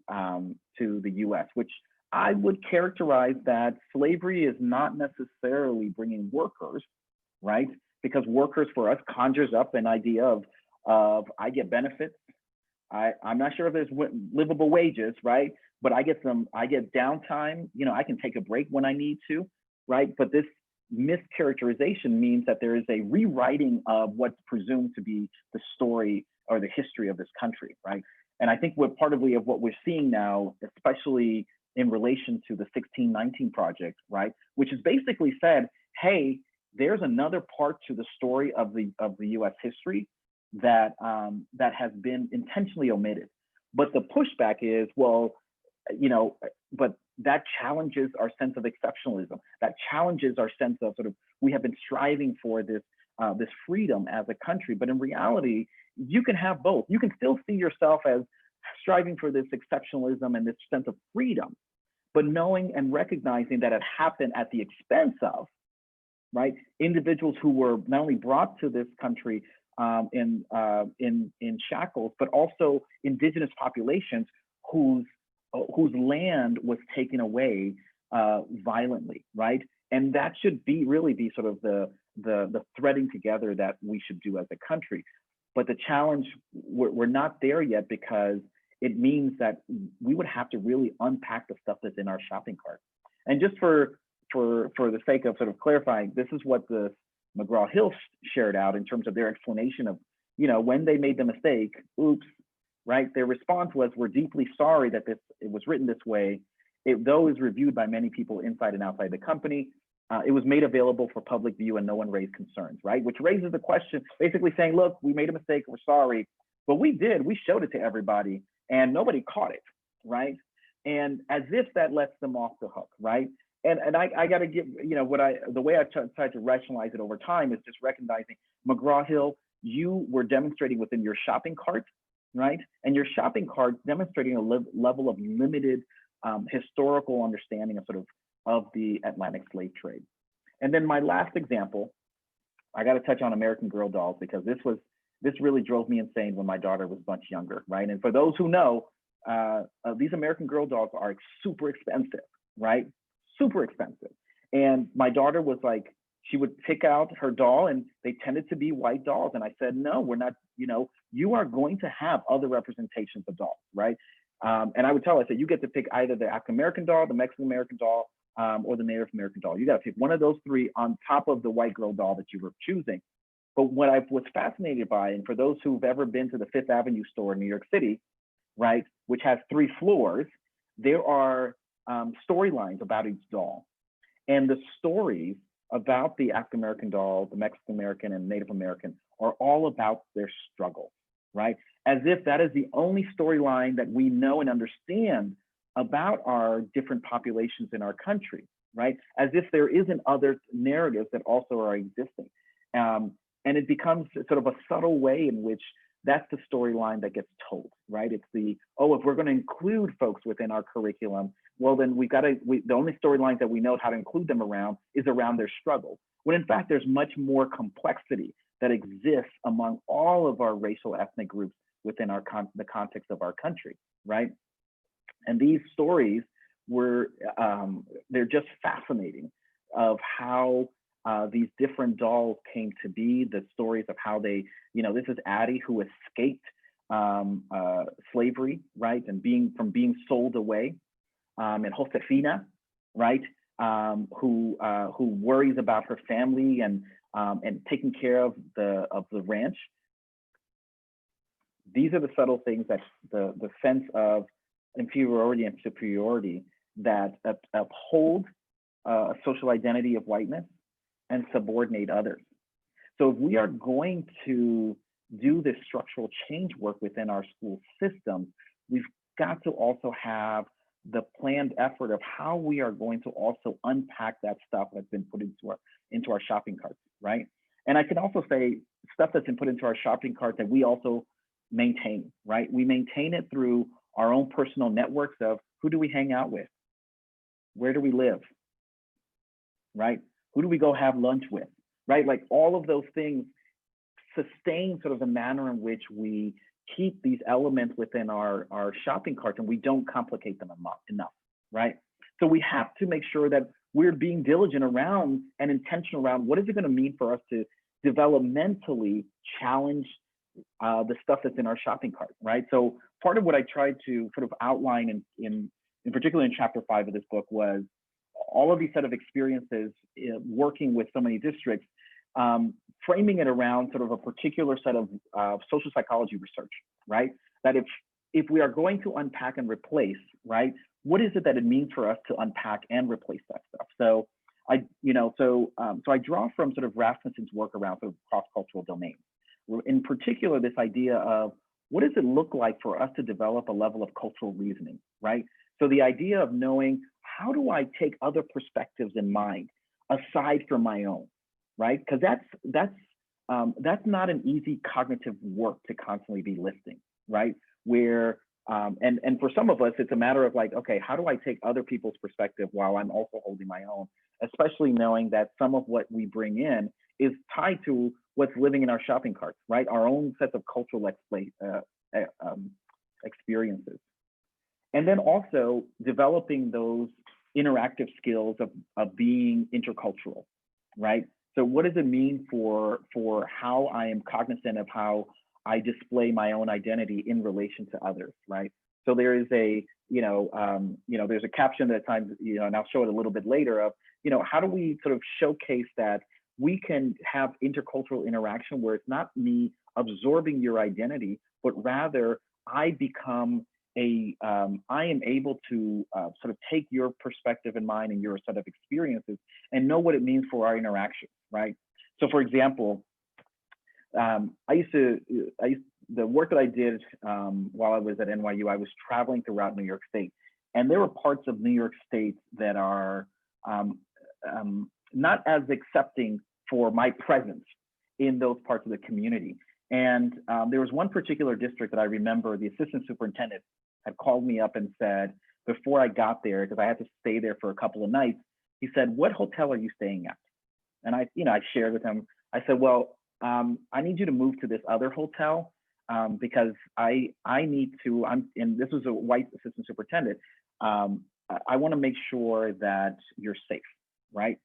D: the U.S., which I would characterize that slavery is not necessarily bringing workers, right? Because workers for us conjures up an idea of I get benefits. I'm not sure if there's livable wages, right? But I get downtime. You know, I can take a break when I need to, right? But this mischaracterization means that there is a rewriting of what's presumed to be the story or the history of this country, right? And I think part of what we're seeing now, especially in relation to the 1619 Project, right, which has basically said, hey, there's another part to the story of the U.S. history that has been intentionally omitted. But the pushback is, well, you know, but that challenges our sense of exceptionalism. That challenges our sense of sort of, we have been striving for this freedom as a country. But in reality, you can have both. You can still see yourself as striving for this exceptionalism and this sense of freedom, but knowing and recognizing that it happened at the expense of, right, individuals who were not only brought to this country in shackles, but also indigenous populations whose land was taken away violently, right? And that should really be sort of the threading together that we should do as a country. But the challenge, we're not there yet, because it means that we would have to really unpack the stuff that's in our shopping cart. And just for the sake of sort of clarifying, this is what the McGraw-Hill shared out in terms of their explanation of, you know, when they made the mistake, oops, right? Their response was, we're deeply sorry that it was written this way. Though it was reviewed by many people inside and outside the company, it was made available for public view and no one raised concerns, right? Which raises the question, basically saying, look, we made a mistake, we're sorry, but we showed it to everybody and nobody caught it, right? And as if that lets them off the hook, right? And I got to give, you know, the way I tried to rationalize it over time is just recognizing, McGraw-Hill, you were demonstrating within your shopping cart, right? And your shopping cart demonstrating a level of limited historical understanding of the Atlantic slave trade. And then my last example, I got to touch on American Girl dolls, because this really drove me insane when my daughter was much younger, right? And for those who know, these American Girl dolls are super expensive, right? Super expensive. And my daughter was like, she would pick out her doll, and they tended to be white dolls. And I said, no, we're not, you are going to have other representations of dolls, right? And I would tell her, I said, you get to pick either the African American doll, the Mexican American doll, or the Native American doll. You got to pick one of those three on top of the white girl doll that you were choosing. But what I was fascinated by, and for those who've ever been to the Fifth Avenue store in New York City, right, which has 3 floors, there are storylines about each doll. And the stories about the African American doll, the Mexican American, and Native American are all about their struggle, right? As if that is the only storyline that we know and understand about our different populations in our country, right? As if there isn't other narratives that also are existing. And it becomes sort of a subtle way in which that's the storyline that gets told, right? It's the, oh, if we're going to include folks within our curriculum, well, then the only storylines that we know how to include them around is around their struggle. When in fact, there's much more complexity that exists among all of our racial ethnic groups within the context of our country, right? And these stories they're just fascinating of how these different dolls came to be, the stories of how they, this is Addie, who escaped slavery, right? And being sold away, and Josefina, right? Who worries about her family and taking care of the ranch. These are the subtle things that the sense of inferiority and superiority that uphold a social identity of whiteness and subordinate others. So if we are going to do this structural change work within our school systems, we've got to also have the planned effort of how we are going to also unpack that stuff that's been put into our shopping carts, right? And I can also say stuff that's been put into our shopping cart that we also maintain, right? We maintain it through our own personal networks of who do we hang out with? Where do we live, right? Who do we go have lunch with, right? Like all of those things sustain sort of the manner in which we keep these elements within our shopping cart and we don't complicate them enough, right? So we have to make sure that we're being diligent around and intentional around what is it going to mean for us to developmentally challenge the stuff that's in our shopping cart, right? So part of what I tried to sort of outline in particular in chapter 5 of this book was all of these set of experiences working with so many districts, framing it around sort of a particular set of social psychology research, right? That if we are going to unpack and replace, right, what is it that it means for us to unpack and replace that stuff? So I draw from sort of Rasmussen's work around sort of cross-cultural domains. In particular, this idea of what does it look like for us to develop a level of cultural reasoning, right? So the idea of knowing how do I take other perspectives in mind aside from my own, right? Because that's not an easy cognitive work to constantly be listing, right? Where and for some of us, it's a matter of like, okay, how do I take other people's perspective while I'm also holding my own? Especially knowing that some of what we bring in is tied to what's living in our shopping carts, right? Our own sets of cultural experiences. And then also developing those interactive skills of being intercultural, right? So what does it mean for how I am cognizant of how I display my own identity in relation to others, right? So there is a, there's a caption at times, and I'll show it a little bit later of, how do we sort of showcase that we can have intercultural interaction where it's not me absorbing your identity, but rather I become I am able to sort of take your perspective in mind and your set of experiences and know what it means for our interaction, right? So for example, the work that I did while I was at NYU, I was traveling throughout New York State, and there were parts of New York State that are not as accepting for my presence in those parts of the community. And there was one particular district that I remember the assistant superintendent had called me up and said, before I got there, because I had to stay there for a couple of nights, he said, "What hotel are you staying at?" And I shared with him, I said, well, I need you to move to this other hotel because I need to, and this was a white assistant superintendent, I want to make sure that you're safe, right?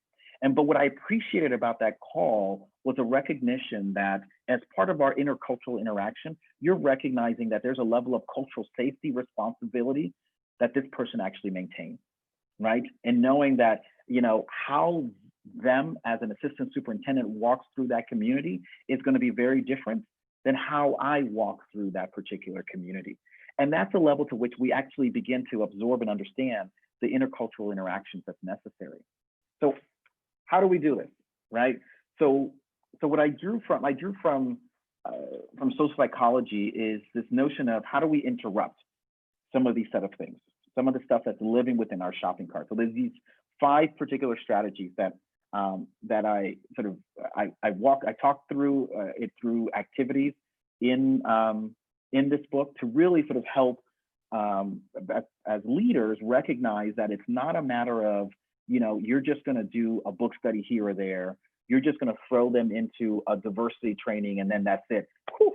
D: But what I appreciated about that call was a recognition that as part of our intercultural interaction, you're recognizing that there's a level of cultural safety responsibility that this person actually maintains, right? And knowing that, how them as an assistant superintendent walks through that community is going to be very different than how I walk through that particular community. And that's a level to which we actually begin to absorb and understand the intercultural interactions that's necessary. So how do we do this, right? So what I drew from social psychology is this notion of how do we interrupt some of these set of things, some of the stuff that's living within our shopping cart. So there's these 5 particular strategies that I talk through it through activities in this book to really sort of help as leaders recognize that it's not a matter of, you're just going to do a book study here or there. You're just going to throw them into a diversity training and then that's it. Whew,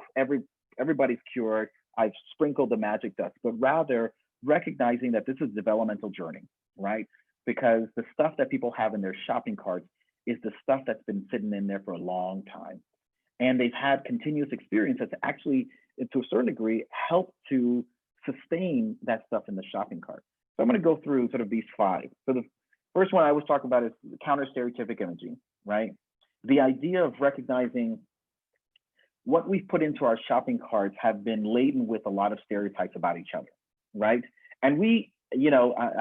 D: everybody's cured. I've sprinkled the magic dust, but rather recognizing that this is a developmental journey, right? Because the stuff that people have in their shopping carts is the stuff that's been sitting in there for a long time. And they've had continuous experience that's actually, to a certain degree, helped to sustain that stuff in the shopping cart. So I'm going to go through sort of these 5. So the first one I always talk about is counter stereotypic imaging, right? The idea of recognizing what we've put into our shopping carts have been laden with a lot of stereotypes about each other, right? And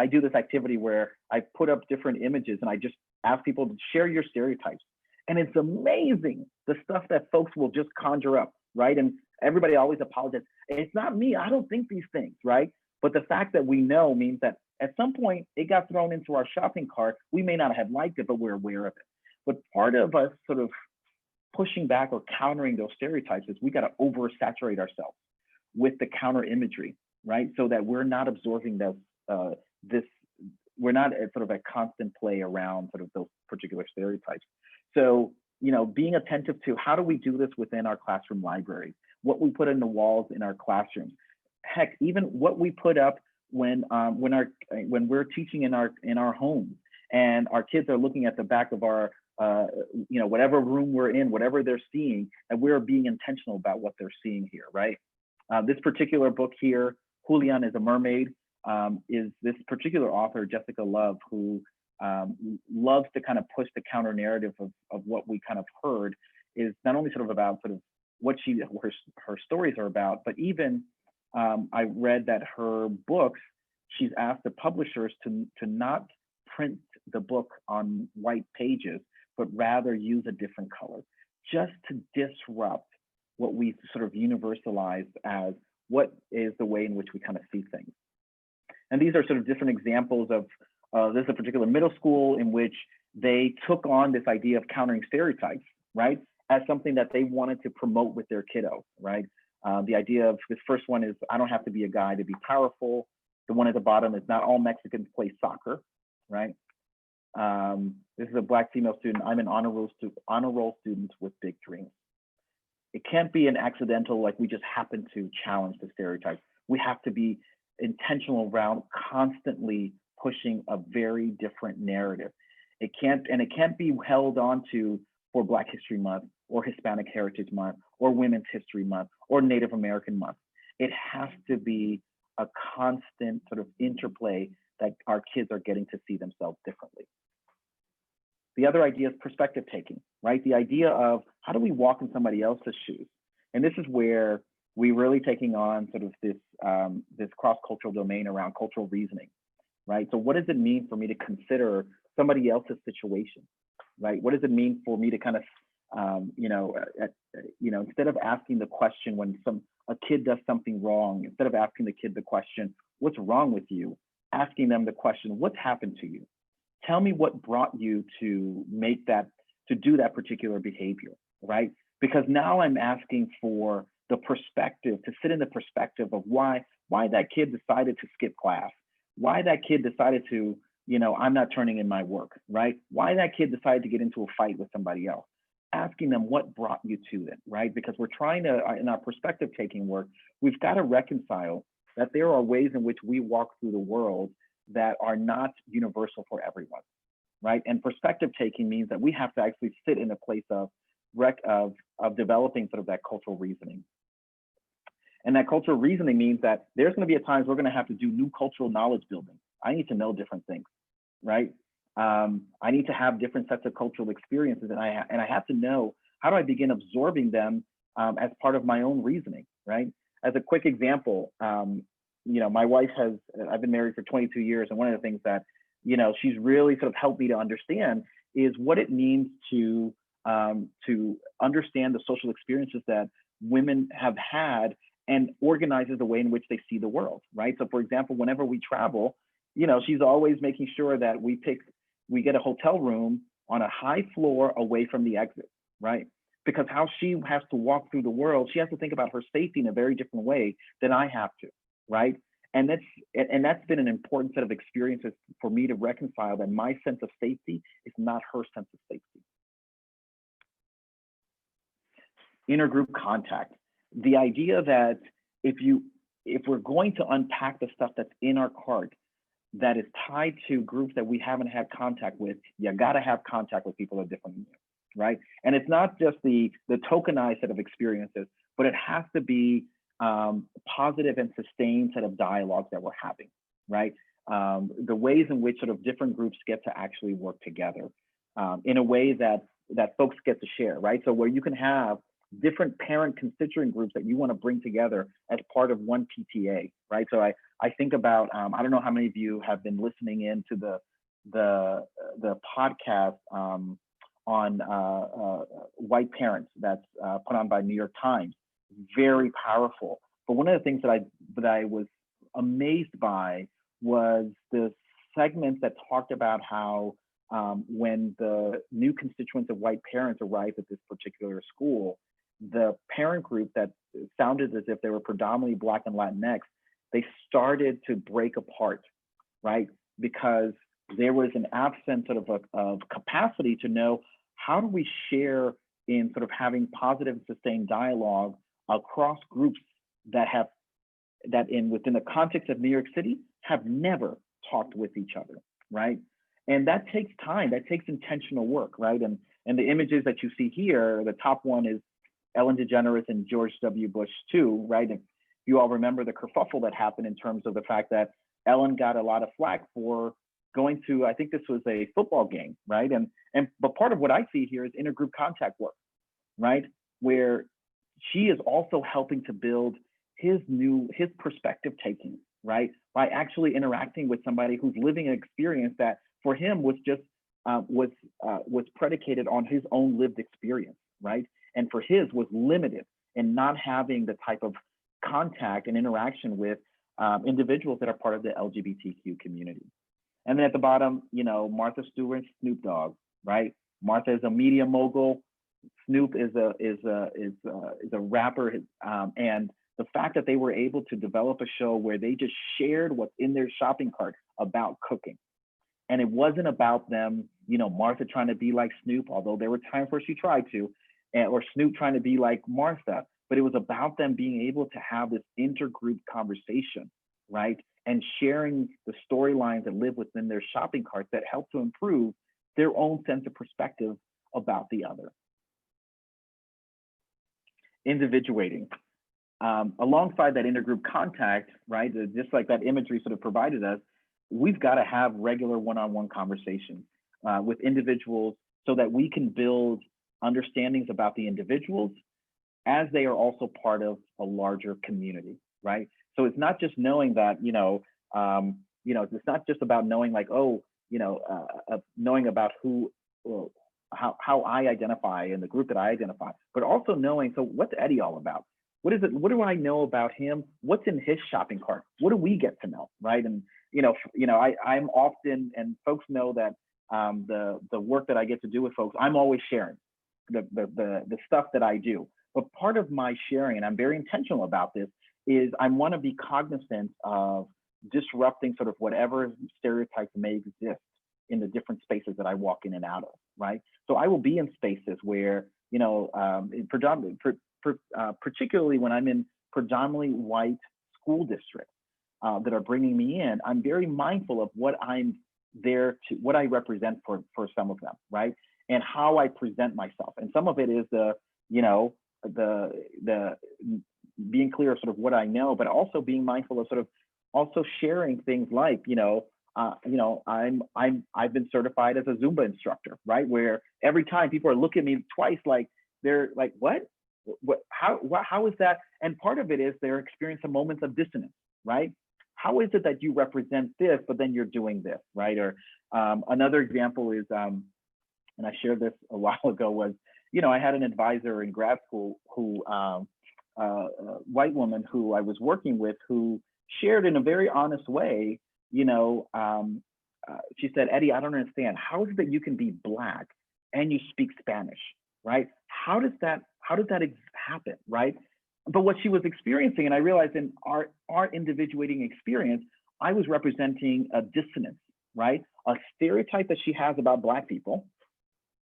D: I do this activity where I put up different images and I just ask people to share your stereotypes. And it's amazing the stuff that folks will just conjure up, right? And everybody always apologizes. It's not me, I don't think these things, right? But the fact that we know means that at some point it got thrown into our shopping cart. We may not have liked it, but we're aware of it. But part of us sort of pushing back or countering those stereotypes is we got to oversaturate ourselves with the counter imagery, right? So that we're not absorbing we're not at sort of a constant play around sort of those particular stereotypes. So, being attentive to how do we do this within our classroom library, what we put in the walls in our classrooms, heck, even what we put up when we're teaching in our homes and our kids are looking at the back of our whatever room we're in, whatever they're seeing, and we're being intentional about what they're seeing here, right? This particular book here, Julian is a Mermaid, is this particular author, Jessica Love, who loves to kind of push the counter narrative of what we kind of heard, is not only sort of about sort of what her stories are about, but even I read that her books, she's asked the publishers to not print the book on white pages, but rather use a different color, just to disrupt what we sort of universalized as what is the way in which we kind of see things. And these are sort of different examples of, this is a particular middle school in which they took on this idea of countering stereotypes, right? As something that they wanted to promote with their kiddos, right? The idea of this first one is, I don't have to be a guy to be powerful. The one at the bottom is not all Mexicans play soccer, right? This is a Black female student. I'm an honor roll student with big dreams. It can't be an accidental, like we just happen to challenge the stereotypes. We have to be intentional around constantly pushing a very different narrative. It can't be held on to for Black History Month or Hispanic Heritage Month or Women's History Month or Native American Month. It has to be a constant sort of interplay that our kids are getting to see themselves differently. The other idea is perspective taking, right? The idea of how do we walk in somebody else's shoes? And this is where we're really taking on sort of this cross-cultural domain around cultural reasoning, right? So what does it mean for me to consider somebody else's situation, right? What does it mean for me to kind of, instead of asking the question when a kid does something wrong, instead of asking the kid the question, what's wrong with you? Asking them the question, what's happened to you? Tell me what brought you to do that particular behavior, right? Because now I'm asking for the perspective, to sit in the perspective of why that kid decided to skip class, why that kid decided to, I'm not turning in my work, right? Why that kid decided to get into a fight with somebody else. Asking them what brought you to it, right? Because we're trying to, in our perspective taking work, we've got to reconcile that there are ways in which we walk through the world that are not universal for everyone. right? And perspective taking means that we have to actually sit in a place of developing sort of that cultural reasoning. And that cultural reasoning means that there's going to be a times we're going to have to do new cultural knowledge building. I need to know different things, right? I need to have different sets of cultural experiences, and I have to know how do I begin absorbing them as part of my own reasoning, right? As a quick example, my wife I've been married for 22 years, and one of the things that she's really sort of helped me to understand is what it means to understand the social experiences that women have had and organizes the way in which they see the world, right? So for example, whenever we travel, she's always making sure that we get a hotel room on a high floor away from the exit, right? Because how she has to walk through the world, she has to think about her safety in a very different way than I have to, right? And that's been an important set of experiences for me to reconcile that my sense of safety is not her sense of safety. Intergroup contact. The idea that if we're going to unpack the stuff that's in our cart that is tied to groups that we haven't had contact with, you gotta have contact with people that are different than you, right? And it's not just the tokenized set of experiences, but it has to be positive and sustained set of dialogues that we're having, right? The ways in which sort of different groups get to actually work together in a way that folks get to share, right? So where you can have different parent constituent groups that you want to bring together as part of one PTA, right? So I think about I don't know how many of you have been listening in to the podcast on white parents that's put on by New York Times. Very powerful. But one of the things that I was amazed by was the segments that talked about how when the new constituents of white parents arrived at this particular school, the parent group that sounded as if they were predominantly Black and Latinx, they started to break apart, right? Because there was an absence of capacity to know how do we share in sort of having positive and sustained dialogue across groups that within the context of New York City have never talked with each other, right? And that takes time, that takes intentional work, right? And the images that you see here, the top one is Ellen DeGeneres and George W. Bush too, right? And you all remember the kerfuffle that happened in terms of the fact that Ellen got a lot of flack for going to, I think this was a football game, right? But part of what I see here is intergroup contact work, right? Where she is also helping to build his perspective taking, right? By actually interacting with somebody who's living an experience that for him was just was predicated on his own lived experience, right? And for his was limited in not having the type of contact and interaction with individuals that are part of the LGBTQ community. And then at the bottom, Martha Stewart, Snoop Dogg, right? Martha is a media mogul. Snoop is a rapper, and the fact that they were able to develop a show where they just shared what's in their shopping cart about cooking, and it wasn't about them, Martha trying to be like Snoop, although there were times where she tried to, or Snoop trying to be like Martha, but it was about them being able to have this intergroup conversation, right? And sharing the storylines that live within their shopping carts that help to improve their own sense of perspective about the other. Individuating. Alongside that intergroup contact, right, just like that imagery sort of provided us, we've got to have regular one-on-one conversations with individuals so that we can build understandings about the individuals as they are also part of a larger community, right? So it's not just knowing that, it's not just about knowing like, knowing about who, how I identify in the group that I identify, but also knowing, so what's Eddie all about? What is it? What do I know about him? What's in his shopping cart? What do we get to know, right? And I'm often, and folks know that the work that I get to do with folks, I'm always sharing the stuff that I do. But part of my sharing, and I'm very intentional about this, is I want to be cognizant of disrupting sort of whatever stereotypes may exist in the different spaces that I walk in and out of, right? So I will be in spaces where, particularly when I'm in predominantly white school districts that are bringing me in, I'm very mindful of what I'm what I represent for some of them, right? And how I present myself. And some of it is the being clear of sort of what I know, but also being mindful of sort of also sharing things like, I've been certified as a Zumba instructor, right? Where every time people are looking at me twice, like they're like, what, how is that? And part of it is they're experiencing moments of dissonance, right? How is it that you represent this, but then you're doing this, right? Or another example is, and I shared this a while ago, was, I had an advisor in grad school who, a white woman who I was working with, who shared in a very honest way, she said, Eddie, I don't understand. How is it that you can be Black and you speak Spanish, right? How does that happen, right? But what she was experiencing, and I realized in our individuating experience, I was representing a dissonance, right? A stereotype that she has about Black people,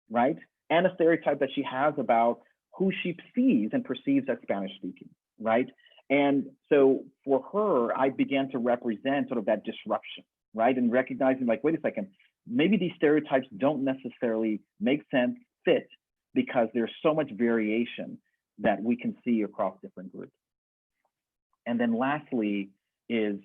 D: right? And a stereotype that she has about who she sees and perceives as Spanish speaking, right? And so for her, I began to represent sort of that disruption, right? And recognizing like, wait a second, maybe these stereotypes don't necessarily make sense, fit, because there's so much variation that we can see across different groups. And then lastly is,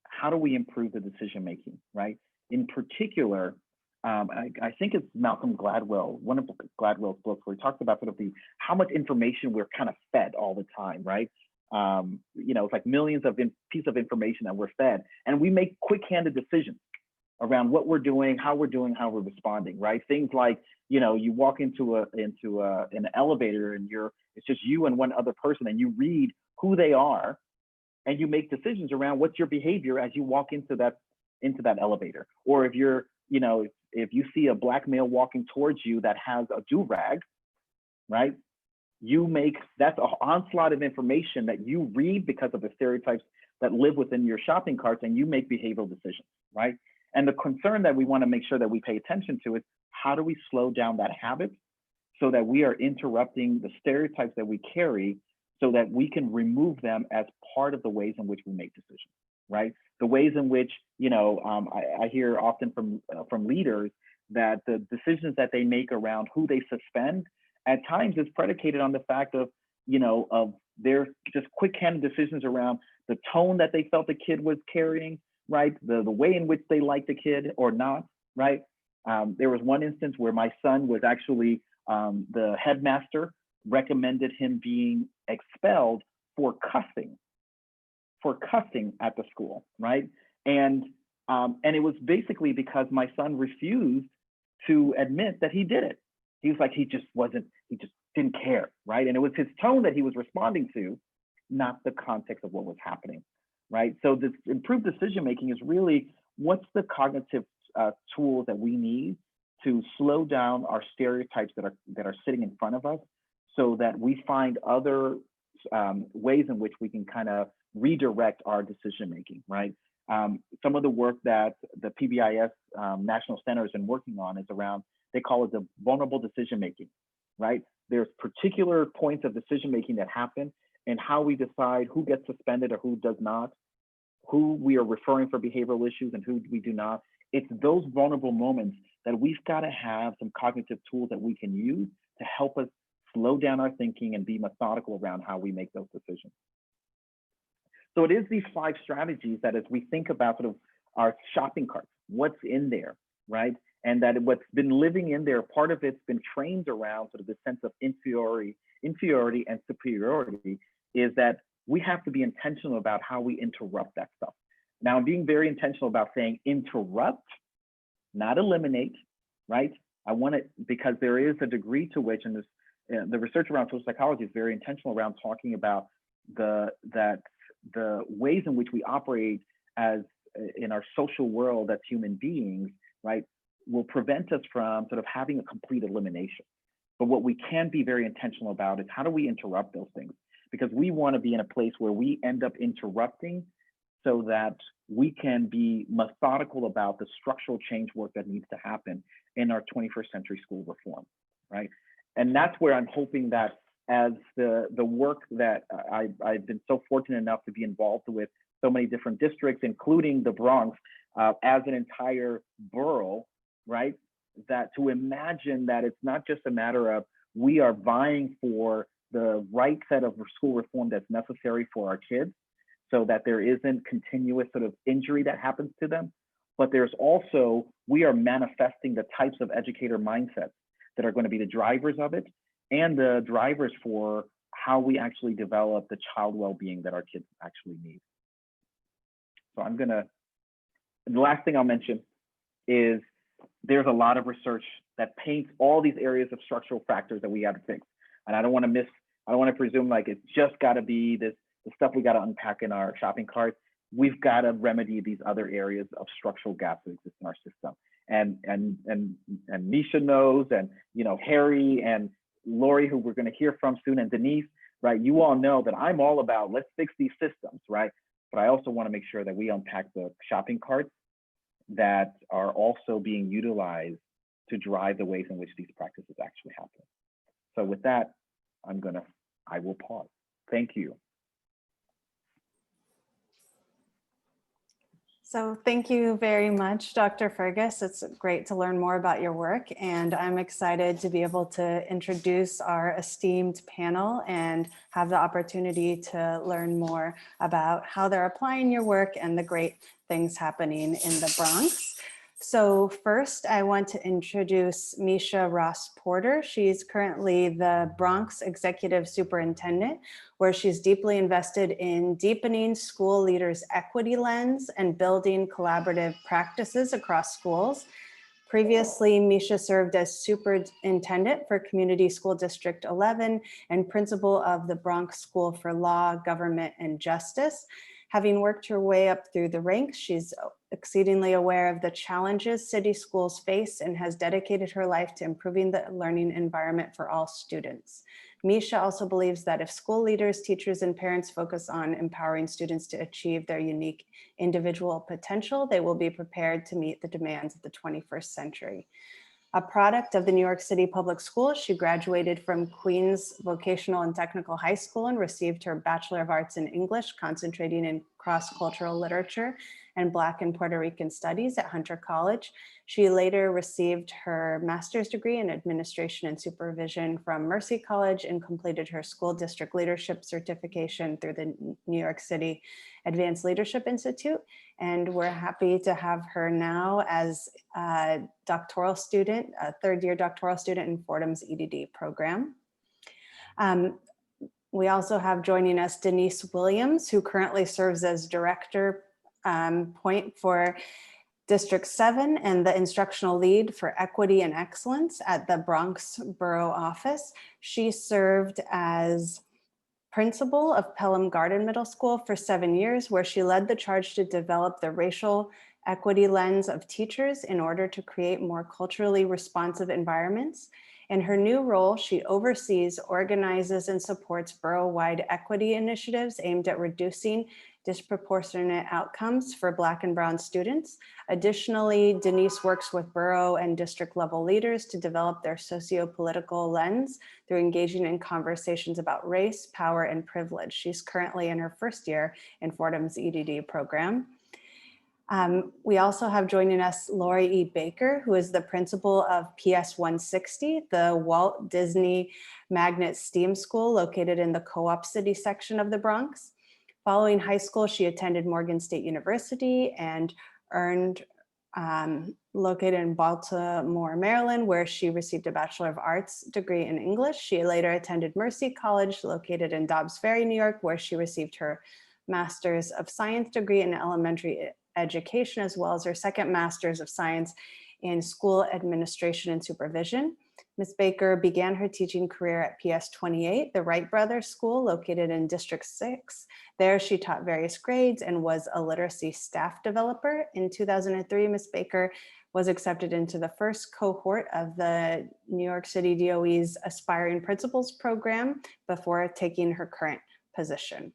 D: how do we improve the decision-making, right? In particular, I think it's Malcolm Gladwell, one of Gladwell's books, where he talks about sort of how much information we're kind of fed all the time, right? It's like millions of pieces of information that we're fed, and we make quick-handed decisions around what we're doing, how we're responding, right? Things like, you walk into an elevator and it's just you and one other person, and you read who they are, and you make decisions around what's your behavior as you walk into that elevator. Or if you're, if you see a Black male walking towards you that has a do-rag, right? That's an onslaught of information that you read because of the stereotypes that live within your shopping carts, and you make behavioral decisions, right? And the concern that we want to make sure that we pay attention to is, how do we slow down that habit so that we are interrupting the stereotypes that we carry, so that we can remove them as part of the ways in which we make decisions, right? The ways in which, I hear often from leaders that the decisions that they make around who they suspend at times is predicated on the fact of, of their just quick-handed decisions around the tone that they felt the kid was carrying, right? The way in which they liked the kid or not, right? There was one instance where my son was actually, the headmaster recommended him being expelled for cussing at the school, right? And it was basically because my son refused to admit that he did it. He was like, he just didn't care, right? And it was his tone that he was responding to, not the context of what was happening, right? So this improved decision-making is really, what's the cognitive tools that we need to slow down our stereotypes that are sitting in front of us, so that we find other ways in which we can kind of redirect our decision-making, right? Some of the work that the PBIS National Center has been working on is around, they call it the vulnerable decision-making, right? There's particular points of decision-making that happen, and how we decide who gets suspended or who does not, who we are referring for behavioral issues and who we do not. It's those vulnerable moments that we've got to have some cognitive tools that we can use to help us slow down our thinking and be methodical around how we make those decisions. So it is these 5 strategies that, as we think about sort of our shopping carts, what's in there, right? And that what's been living in there, part of it's been trained around sort of the sense of inferiority and superiority, is that we have to be intentional about how we interrupt that stuff. Now, I'm being very intentional about saying interrupt, not eliminate, right? I want it, because there is a degree to which, and this, the research around social psychology is very intentional around talking about the ways in which we operate as in our social world as human beings, right, will prevent us from sort of having a complete elimination. But what we can be very intentional about is, how do we interrupt those things? Because we want to be in a place where we end up interrupting, so that we can be methodical about the structural change work that needs to happen in our 21st century school reform, right? And that's where I'm hoping that, as the work that I've been so fortunate enough to be involved with so many different districts, including the Bronx, as an entire borough, right? That to imagine that it's not just a matter of we are vying for the right set of school reform that's necessary for our kids so that there isn't continuous sort of injury that happens to them, but there's also, we are manifesting the types of educator mindsets that are going to be the drivers of it and the drivers for how we actually develop the child well-being that our kids actually need. So the last thing I'll mention is there's a lot of research that paints all these areas of structural factors that we got to fix. And I don't want to presume like it's just got to be the stuff we got to unpack in our shopping cart. We've got to remedy these other areas of structural gaps that exist in our system. And Misha knows, and Harry and Lori, who we're going to hear from soon, and Denise, right? You all know that I'm all about let's fix these systems, right? But I also want to make sure that we unpack the shopping carts that are also being utilized to drive the ways in which these practices actually happen. So with that, I will pause. Thank you.
E: So thank you very much, Dr. Fergus. It's great to learn more about your work, and I'm excited to be able to introduce our esteemed panel and have the opportunity to learn more about how they're applying your work and the great things happening in the Bronx. So first, I want to introduce Misha Ross Porter. She's currently the Bronx Executive Superintendent, where she's deeply invested in deepening school leaders' equity lens and building collaborative practices across schools. Previously, Misha served as superintendent for Community School District 11 and principal of the Bronx School for Law, Government, and Justice. Having worked her way up through the ranks, she's exceedingly aware of the challenges city schools face and has dedicated her life to improving the learning environment for all students. Misha also believes that if school leaders, teachers, and parents focus on empowering students to achieve their unique individual potential, they will be prepared to meet the demands of the 21st century. A product of the New York City Public Schools, she graduated from Queens Vocational and Technical High School and received her Bachelor of Arts in English, concentrating in cross-cultural literature and Black and Puerto Rican studies at Hunter College. She later received her master's degree in administration and supervision from Mercy College and completed her school district leadership certification through the New York City Advanced Leadership Institute. And we're happy to have her now as a doctoral student, a third-year doctoral student in Fordham's EDD program. We also have joining us Denise Williams, who currently serves as director point for District 7 and the instructional lead for equity and excellence at the Bronx Borough Office. She served as principal of Pelham Garden Middle School for 7 years, where she led the charge to develop the racial equity lens of teachers in order to create more culturally responsive environments. In her new role, she oversees, organizes, and supports borough-wide equity initiatives aimed at reducing disproportionate outcomes for Black and Brown students. Additionally, Denise works with borough and district level leaders to develop their socio-political lens through engaging in conversations about race, power, and privilege. She's currently in her first year in Fordham's EDD program. We also have joining us Lori E. Baker, who is the principal of PS 160, the Walt Disney Magnet STEAM School located in the Co-op City section of the Bronx. Following high school, she attended Morgan State University and earned located in Baltimore, Maryland, where she received a Bachelor of Arts degree in English. She later attended Mercy College, located in Dobbs Ferry, New York, where she received her Master's of Science degree in elementary education, as well as her second Master's of Science in School Administration and Supervision. Ms. Baker began her teaching career at PS 28, the Wright Brothers School located in District 6. There she taught various grades and was a literacy staff developer. In 2003, Ms. Baker was accepted into the first cohort of the New York City DOE's Aspiring Principals program before taking her current position.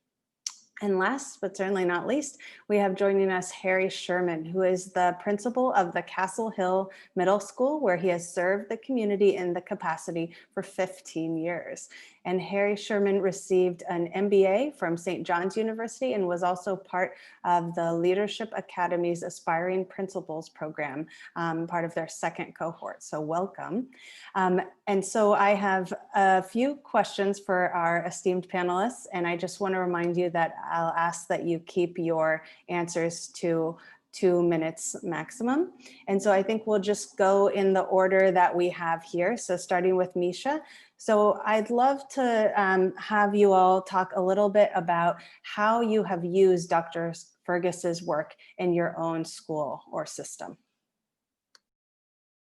E: And last, but certainly not least, we have joining us Harry Sherman, who is the principal of the Castle Hill Middle School, where he has served the community in the capacity for 15 years. And Harry Sherman received an MBA from St. John's University and was also part of the Leadership Academy's Aspiring Principals program, part of their second cohort. So welcome. And so I have a few questions for our esteemed panelists, and I just want to remind you that I'll ask that you keep your answers to 2 minutes maximum. And so I think we'll just go in the order that we have here. So starting with Misha. So I'd love to have you all talk a little bit about how you have used Dr. Fergus's work in your own school or system.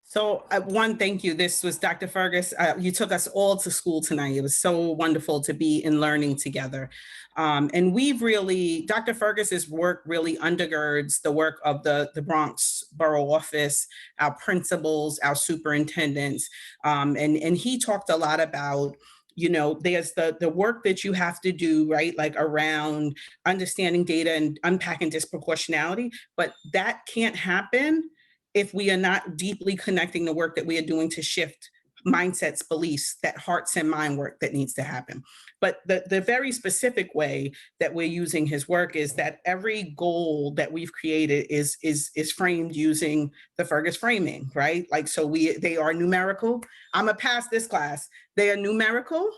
F: So one, thank you. This was Dr. Fergus. You took us all to school tonight. It was so wonderful to be in learning together. And we've really, Dr. Fergus's work really undergirds the work of the Bronx Borough Office, our principals, our superintendents. And he talked a lot about, you know, there's the work that you have to do, right? Like around understanding data and unpacking disproportionality, but that can't happen if we are not deeply connecting the work that we are doing to shift mindsets, beliefs, that hearts and mind work that needs to happen. But the very specific way that we're using his work is that every goal that we've created is framed using the Fergus framing, right? Like, so they are numerical. I'm gonna pass this class. They are numerical.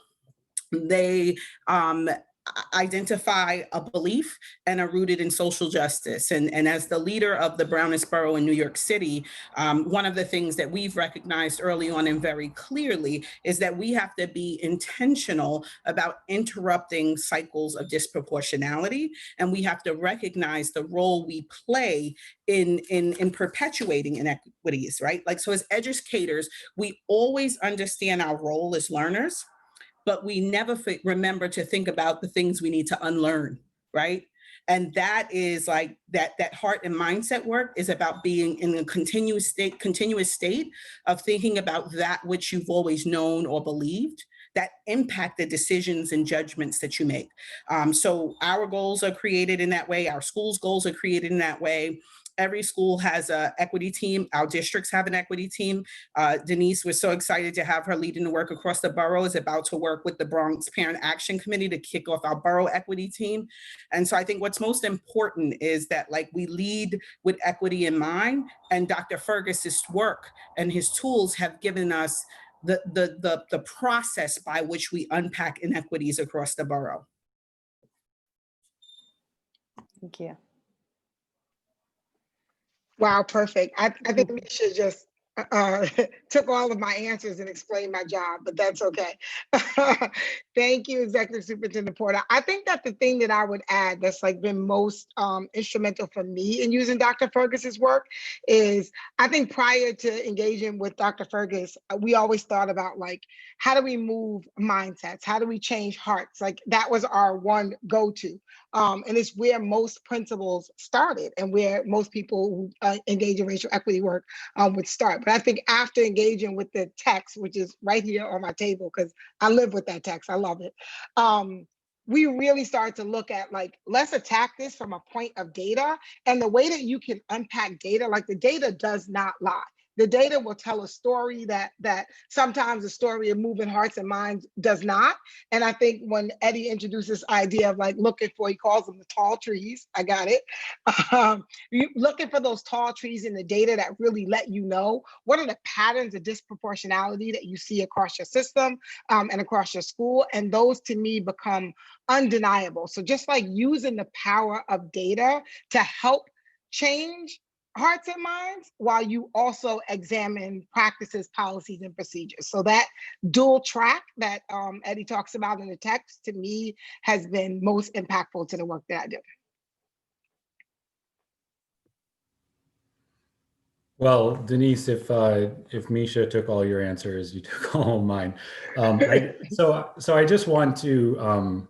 F: They identify a belief and are rooted in social justice. And as the leader of the brownest borough in New York City, one of the things that we've recognized early on and very clearly is that we have to be intentional about interrupting cycles of disproportionality. And we have to recognize the role we play in perpetuating inequities, right? Like, so as educators, we always understand our role as learners, but we never remember to think about the things we need to unlearn, right? And that is like that heart and mindset work is about being in a continuous state of thinking about that which you've always known or believed that impact the decisions and judgments that you make. So our goals are created in that way. Our school's goals are created in that way. Every school has an equity team. Our districts have an equity team. Denise, we're so excited to have her leading the work across the borough, is about to work with the Bronx Parent Action Committee to kick off our borough equity team. And so I think what's most important is that, like, we lead with equity in mind, and Dr. Fergus's work and his tools have given us the process by which we unpack inequities across the borough.
E: Thank you.
G: Wow, perfect. I think we should just took all of my answers and explained my job, but that's okay. Thank you, Executive Superintendent Porter. I think that the thing that I would add that's like been most instrumental for me in using Dr. Fergus's work is, I think prior to engaging with Dr. Fergus, we always thought about like, how do we move mindsets? How do we change hearts? Like that was our one go-to. And it's where most principals started and where most people who engage in racial equity work would start. But I think after engaging with the text, which is right here on my table, because I live with that text, I love it. We really started to look at like, let's attack this from a point of data. And the way that you can unpack data, like the data does not lie. The data will tell a story that sometimes the story of moving hearts and minds does not. And I think when Eddie introduced this idea of like looking for, he calls them the tall trees, I got it. Looking for those tall trees in the data that really let you know what are the patterns of disproportionality that you see across your system and across your school. And those to me become undeniable. So just like using the power of data to help change hearts and minds while you also examine practices, policies, and procedures. So that dual track that Eddie talks about in the text, to me, has been most impactful to the work that I do.
H: Well, Denise, if Misha took all your answers, you took all of mine. So I just want to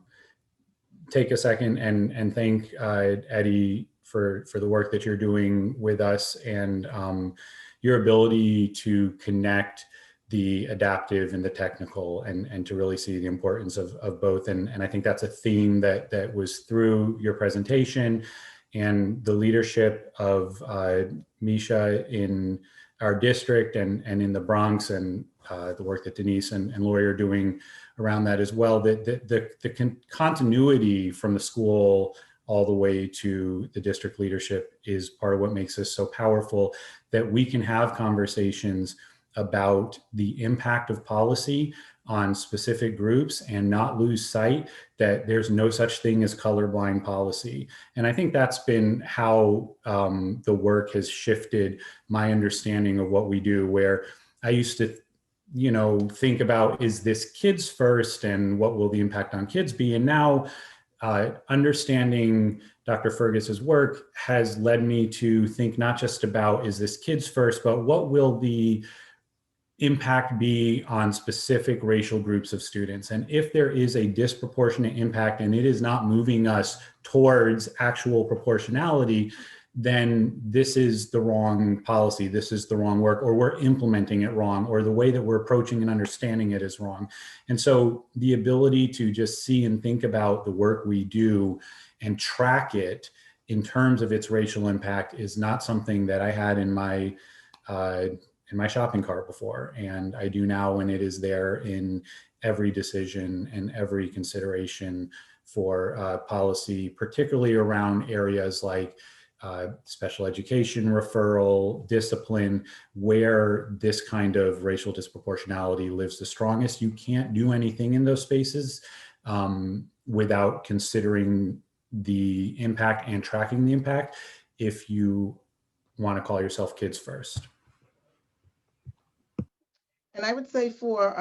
H: take a second and thank Eddie for the work that you're doing with us and your ability to connect the adaptive and the technical and to really see the importance of both. And I think that's a theme that was through your presentation and the leadership of Misha in our district and in the Bronx and the work that Denise and Lori are doing around that as well, that the continuity from the school all the way to the district leadership is part of what makes this so powerful, that we can have conversations about the impact of policy on specific groups and not lose sight that there's no such thing as colorblind policy. And I think that's been how the work has shifted my understanding of what we do, where I used to think about, is this kids first and what will the impact on kids be? And now understanding Dr. Fergus's work has led me to think not just about, is this kids first, but what will the impact be on specific racial groups of students? And if there is a disproportionate impact and it is not moving us towards actual proportionality, then this is the wrong policy, this is the wrong work, or we're implementing it wrong, or the way that we're approaching and understanding it is wrong. And so the ability to just see and think about the work we do and track it in terms of its racial impact is not something that I had in my shopping cart before. And I do now, and it is there in every decision and every consideration for policy, particularly around areas like special education, referral, discipline, where this kind of racial disproportionality lives the strongest. You can't do anything in those spaces without considering the impact and tracking the impact if you want to call yourself kids first.
I: And I would say for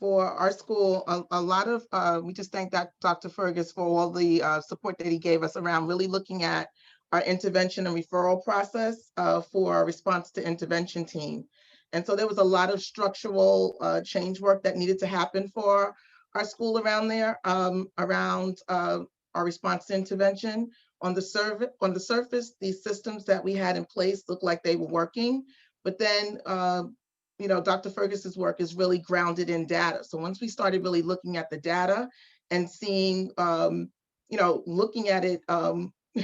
I: our school, a lot of, we just thank Dr. Fergus for all the support that he gave us around really looking at our intervention and referral process for our response to intervention team. And so there was a lot of structural change work that needed to happen for our school around there, around our response to intervention. On the surface, these systems that we had in place looked like they were working, but then Dr. Fergus's work is really grounded in data. So once we started really looking at the data and seeing, looking at it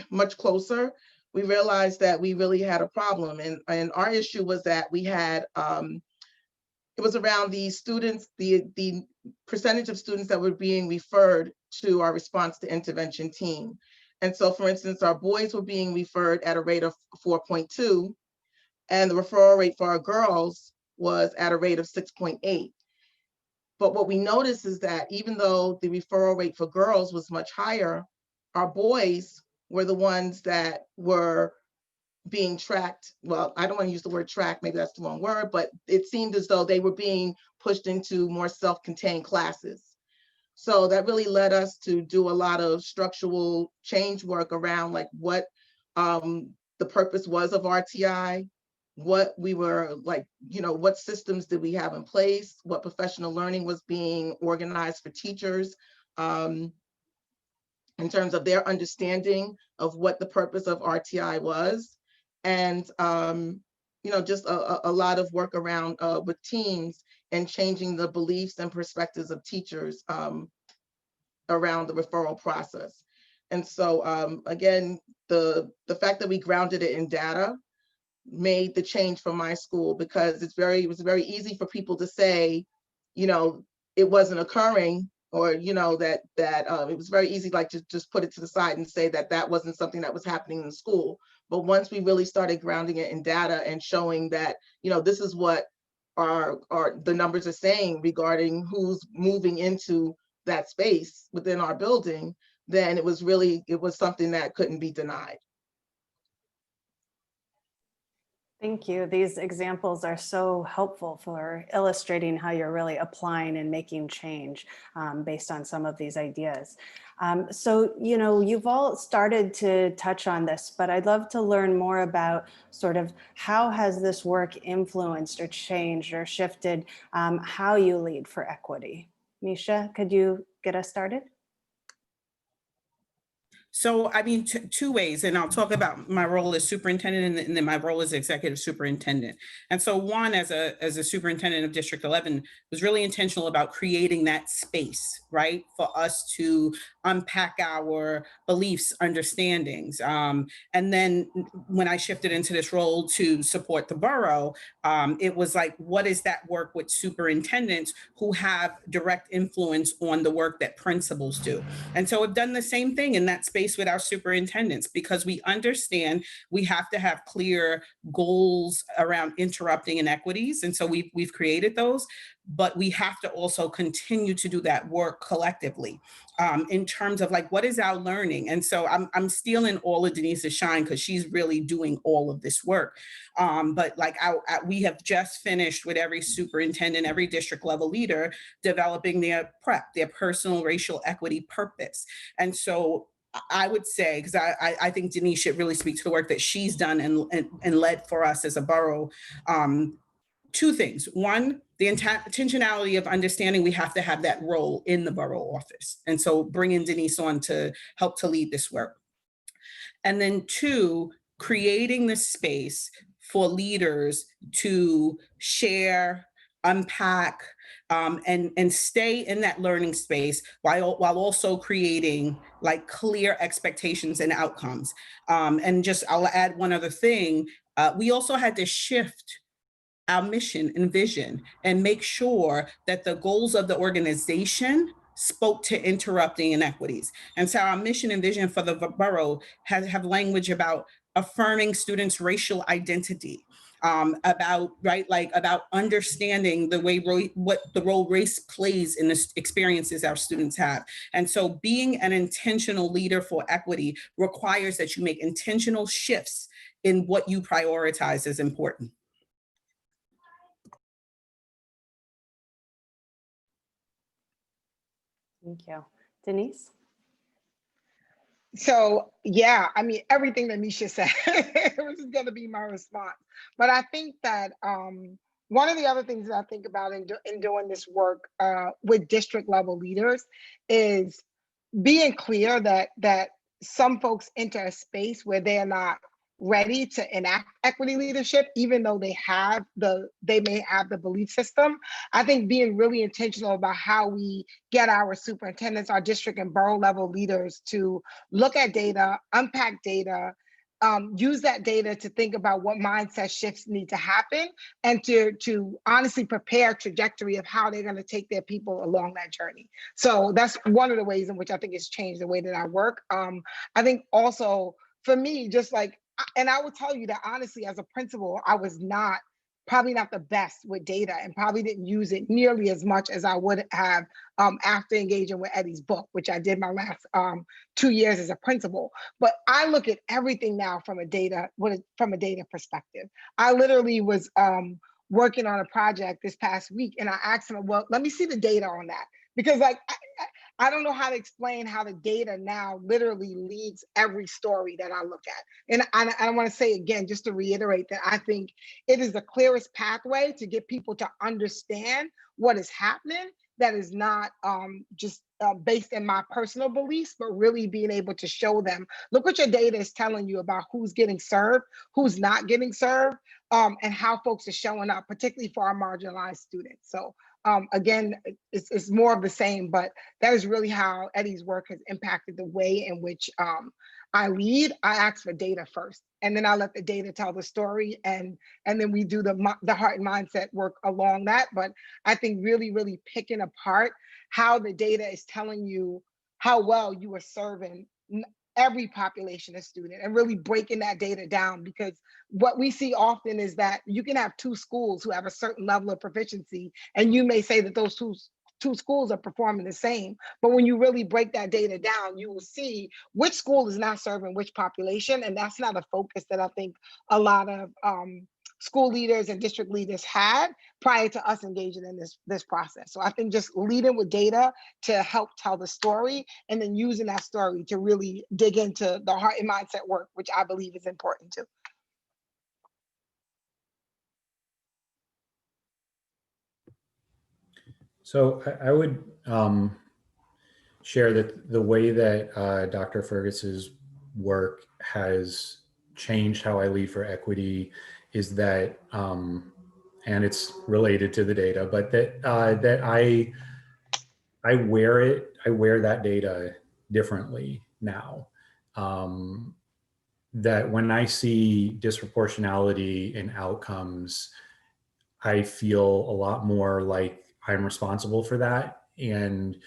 I: much closer, we realized that we really had a problem. And our issue was that we had, it was around the students, the percentage of students that were being referred to our response to intervention team. And so, for instance, our boys were being referred at a rate of 4.2, and the referral rate for our girls was at a rate of 6.8. But what we noticed is that even though the referral rate for girls was much higher, our boys were the ones that were being tracked. Well, I don't want to use the word track, maybe that's the wrong word, but it seemed as though they were being pushed into more self-contained classes. So that really led us to do a lot of structural change work around like what the purpose was of RTI, what we were like, what systems did we have in place, what professional learning was being organized for teachers in terms of their understanding of what the purpose of RTI was. And, just a lot of work around with teams and changing the beliefs and perspectives of teachers around the referral process. And so, again, the fact that we grounded it in data made the change for my school, because it was very easy for people to say, it wasn't occurring, or that it was very easy like to just put it to the side and say that wasn't something that was happening in the school. But once we really started grounding it in data and showing that this is what the numbers are saying regarding who's moving into that space within our building, then it was something that couldn't be denied.
E: Thank you. These examples are so helpful for illustrating how you're really applying and making change based on some of these ideas. So, you've all started to touch on this, but I'd love to learn more about sort of how has this work influenced or changed or shifted how you lead for equity? Misha, could you get us started?
F: So, I mean, two ways, and I'll talk about my role as superintendent and then my role as executive superintendent. And so one, as a superintendent of District 11, was really intentional about creating that space, right, for us to unpack our beliefs, understandings. And then when I shifted into this role to support the borough, it was like, what is that work with superintendents who have direct influence on the work that principals do? And so we've done the same thing in that space with our superintendents, because we understand we have to have clear goals around interrupting inequities. And so we've created those, but we have to also continue to do that work collectively in terms of like, what is our learning? And so I'm stealing all of Denise's shine because she's really doing all of this work. But like we have just finished with every superintendent, every district level leader developing their PREP, their personal racial equity purpose. And so I would say, because I think Denise should really speak to the work that she's done and led for us as a borough. Two things. One, the intentionality of understanding we have to have that role in the borough office. And so bringing Denise on to help to lead this work. And then two, creating the space for leaders to share, unpack, and stay in that learning space while also creating like clear expectations and outcomes. And just, I'll add one other thing. We also had to shift our mission and vision and make sure that the goals of the organization spoke to interrupting inequities. And so our mission and vision for the borough have language about affirming students' racial identity, about understanding the way what the role race plays in the experiences our students have. And so being an intentional leader for equity requires that you make intentional shifts in what you prioritize as important.
E: Thank you. Denise?
G: So yeah, I mean, everything that Misha said, which is going to be my response. But I think that one of the other things that I think about in doing this work with district level leaders is being clear that some folks enter a space where they're not ready to enact equity leadership, even though they may have the belief system. I think being really intentional about how we get our superintendents, our district and borough level leaders to look at data, unpack data, use that data to think about what mindset shifts need to happen, and to honestly prepare a trajectory of how they're going to take their people along that journey. So that's one of the ways in which I think it's changed the way that I work. I think also for me, just like, and I will tell you that honestly, as a principal, I was probably not the best with data and probably didn't use it nearly as much as I would have after engaging with Eddie's book, which I did my last 2 years as a principal. But I look at everything now from a data perspective. I literally was working on a project this past week, and I asked him, well, let me see the data on that. Because like, I don't know how to explain how the data now literally leads every story that I look at. And I want to say again, just to reiterate, that I think it is the clearest pathway to get people to understand what is happening, that is not just based in my personal beliefs, but really being able to show them, look what your data is telling you about who's getting served, who's not getting served, and how folks are showing up, particularly for our marginalized students. So again, it's more of the same, but that is really how Eddie's work has impacted the way in which I lead. I ask for data first, and then I let the data tell the story, and then we do the heart and mindset work along that. But I think really picking apart how the data is telling you how well you are serving every population of student, and really breaking that data down, because what we see often is that you can have two schools who have a certain level of proficiency, and you may say that those two schools are performing the same. But when you really break that data down, you will see which school is not serving which population. And that's not a focus that I think a lot of school leaders and district leaders had prior to us engaging in this process. So I think just leading with data to help tell the story, and then using that story to really dig into the heart and mindset work, which I believe is important too.
H: So I would share that the way that Dr. Fergus's work has changed how I lead for equity is that, and it's related to the data, but that I wear that data differently now. That when I see disproportionality in outcomes, I feel a lot more like I'm responsible for that. And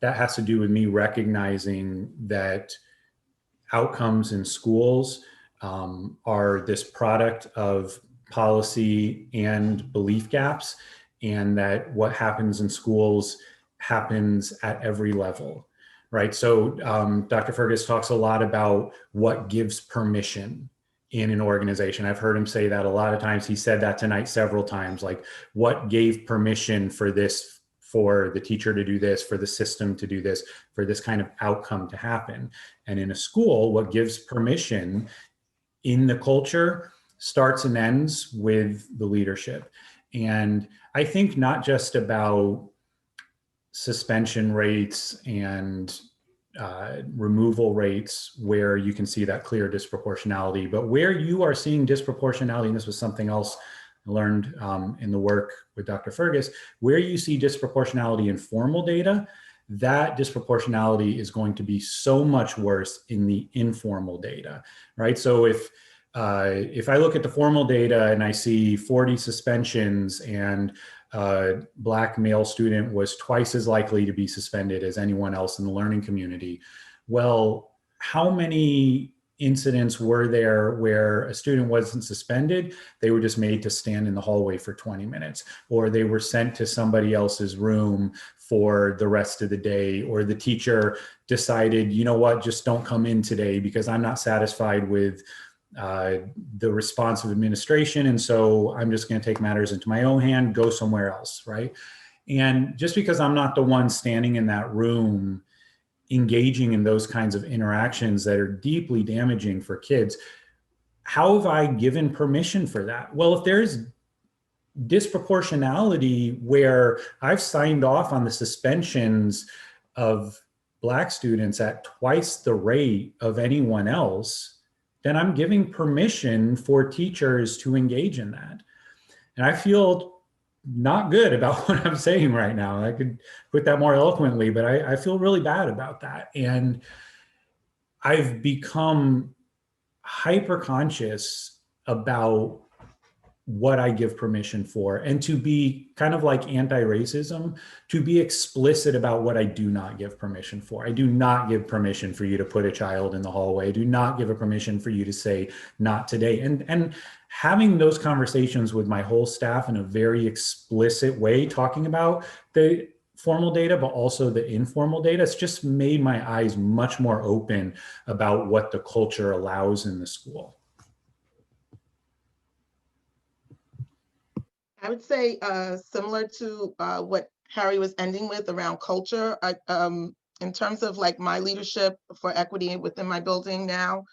H: that has to do with me recognizing that outcomes in schools are this product of policy and belief gaps, and that what happens in schools happens at every level, right? So Dr. Fergus talks a lot about what gives permission in an organization. I've heard him say that a lot of times. He said that tonight several times, like what gave permission for this, for the teacher to do this, for the system to do this, for this kind of outcome to happen. And in a school, what gives permission in the culture starts and ends with the leadership. And I think not just about suspension rates and removal rates where you can see that clear disproportionality, but where you are seeing disproportionality, and this was something else I learned in the work with Dr. Fergus, where you see disproportionality in formal data, that disproportionality is going to be so much worse in the informal data, right? So if I look at the formal data and I see 40 suspensions and a Black male student was twice as likely to be suspended as anyone else in the learning community, well, how many incidents were there where a student wasn't suspended? They were just made to stand in the hallway for 20 minutes, or they were sent to somebody else's room for the rest of the day, or the teacher decided, you know what, just don't come in today because I'm not satisfied with the response of administration, and so I'm just going to take matters into my own hand, go somewhere else, right? And just because I'm not the one standing in that room engaging in those kinds of interactions that are deeply damaging for kids, how have I given permission for that? Well, if there's disproportionality where I've signed off on the suspensions of Black students at twice the rate of anyone else, then I'm giving permission for teachers to engage in that. And I feel not good about what I'm saying right now. I could put that more eloquently, but I feel really bad about that. And I've become hyper conscious about what I give permission for, and to be kind of like anti-racism, to be explicit about what I do not give permission for. I do not give permission for you to put a child in the hallway. I do not give a permission for you to say not today. And having those conversations with my whole staff in a very explicit way, talking about the formal data, but also the informal data, it's just made my eyes much more open about what the culture allows in the school.
I: I would say similar to what Harry was ending with around culture. In terms of like my leadership for equity within my building now,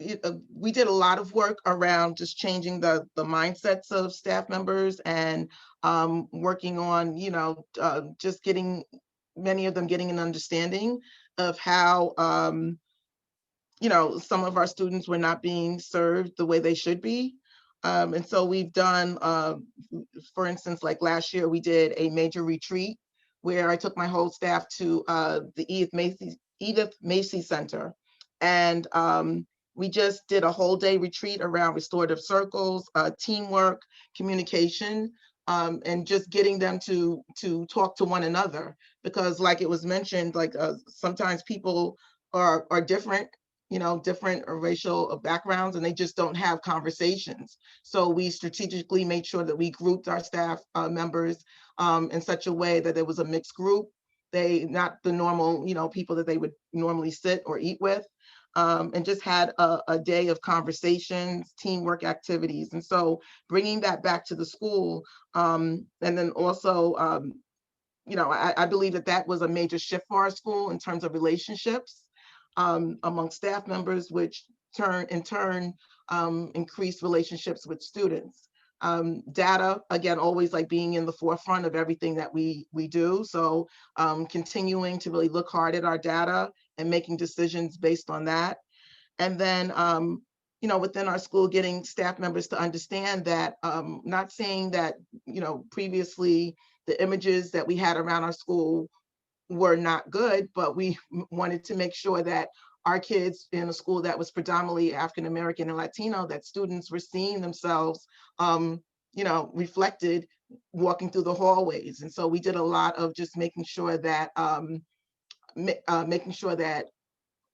I: we did a lot of work around just changing the mindsets of staff members and working on, just getting many of them getting an understanding of how, some of our students were not being served the way they should be. And so we've done, for instance, like last year, we did a major retreat where I took my whole staff to the Edith Macy Center. And we just did a whole day retreat around restorative circles, teamwork, communication, and just getting them to talk to one another. Because like it was mentioned, like sometimes people are different, different racial backgrounds, and they just don't have conversations. So we strategically made sure that we grouped our staff members in such a way that it was a mixed group. Not the normal, people that they would normally sit or eat with, and just had a day of conversations, teamwork activities. And so bringing that back to the school, and then also, I believe that was a major shift for our school in terms of relationships among staff members, which in turn increase relationships with students. Data, again, always like being in the forefront of everything that we do. So continuing to really look hard at our data and making decisions based on that. And then, within our school, getting staff members to understand that, not saying that, previously the images that we had around our school were not good, but we wanted to make sure that our kids in a school that was predominantly African American and Latino, that students were seeing themselves, reflected walking through the hallways. And so we did a lot of just making sure that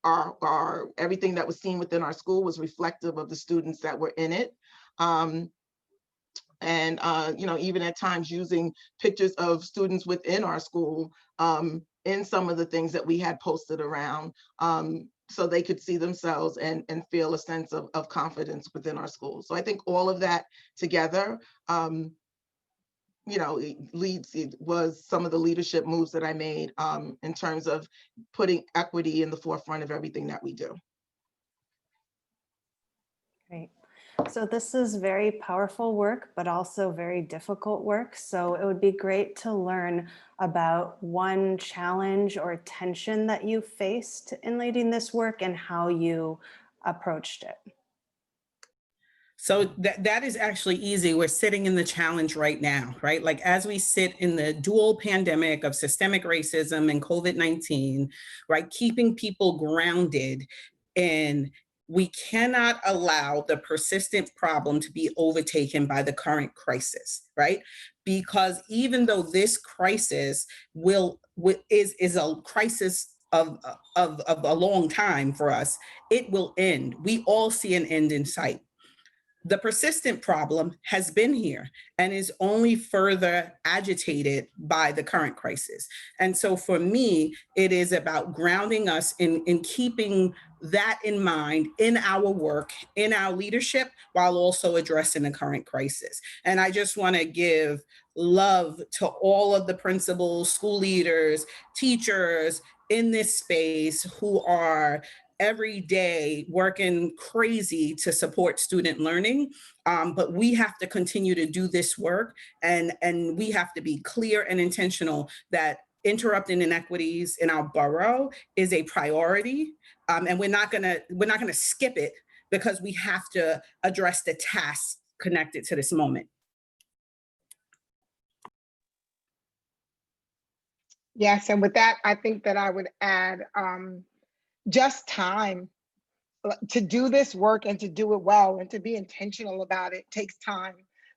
I: our everything that was seen within our school was reflective of the students that were in it. Even at times using pictures of students within our school in some of the things that we had posted around, so they could see themselves and feel a sense of confidence within our school. So I think all of that together, it was some of the leadership moves that I made in terms of putting equity in the forefront of everything that we do.
E: Great. So this is very powerful work, but also very difficult work. So it would be great to learn about one challenge or tension that you faced in leading this work and how you approached it.
F: So that is actually easy. We're sitting in the challenge right now, right? Like as we sit in the dual pandemic of systemic racism and COVID-19, right? Keeping people grounded in we cannot allow the persistent problem to be overtaken by the current crisis, right? Because even though this crisis is a crisis of a long time for us, it will end. We all see an end in sight. The persistent problem has been here and is only further agitated by the current crisis. And so for me, it is about grounding us in keeping that in mind in our work, in our leadership, while also addressing the current crisis. And I just want to give love to all of the principals, school leaders, teachers in this space who are every day working crazy to support student learning. But we have to continue to do this work, and we have to be clear and intentional that interrupting inequities in our borough is a priority. And we're not gonna skip it because we have to address the tasks connected to this moment.
G: Yes, and with that, I think that I would add just time. To do this work and to do it well and to be intentional about it takes time.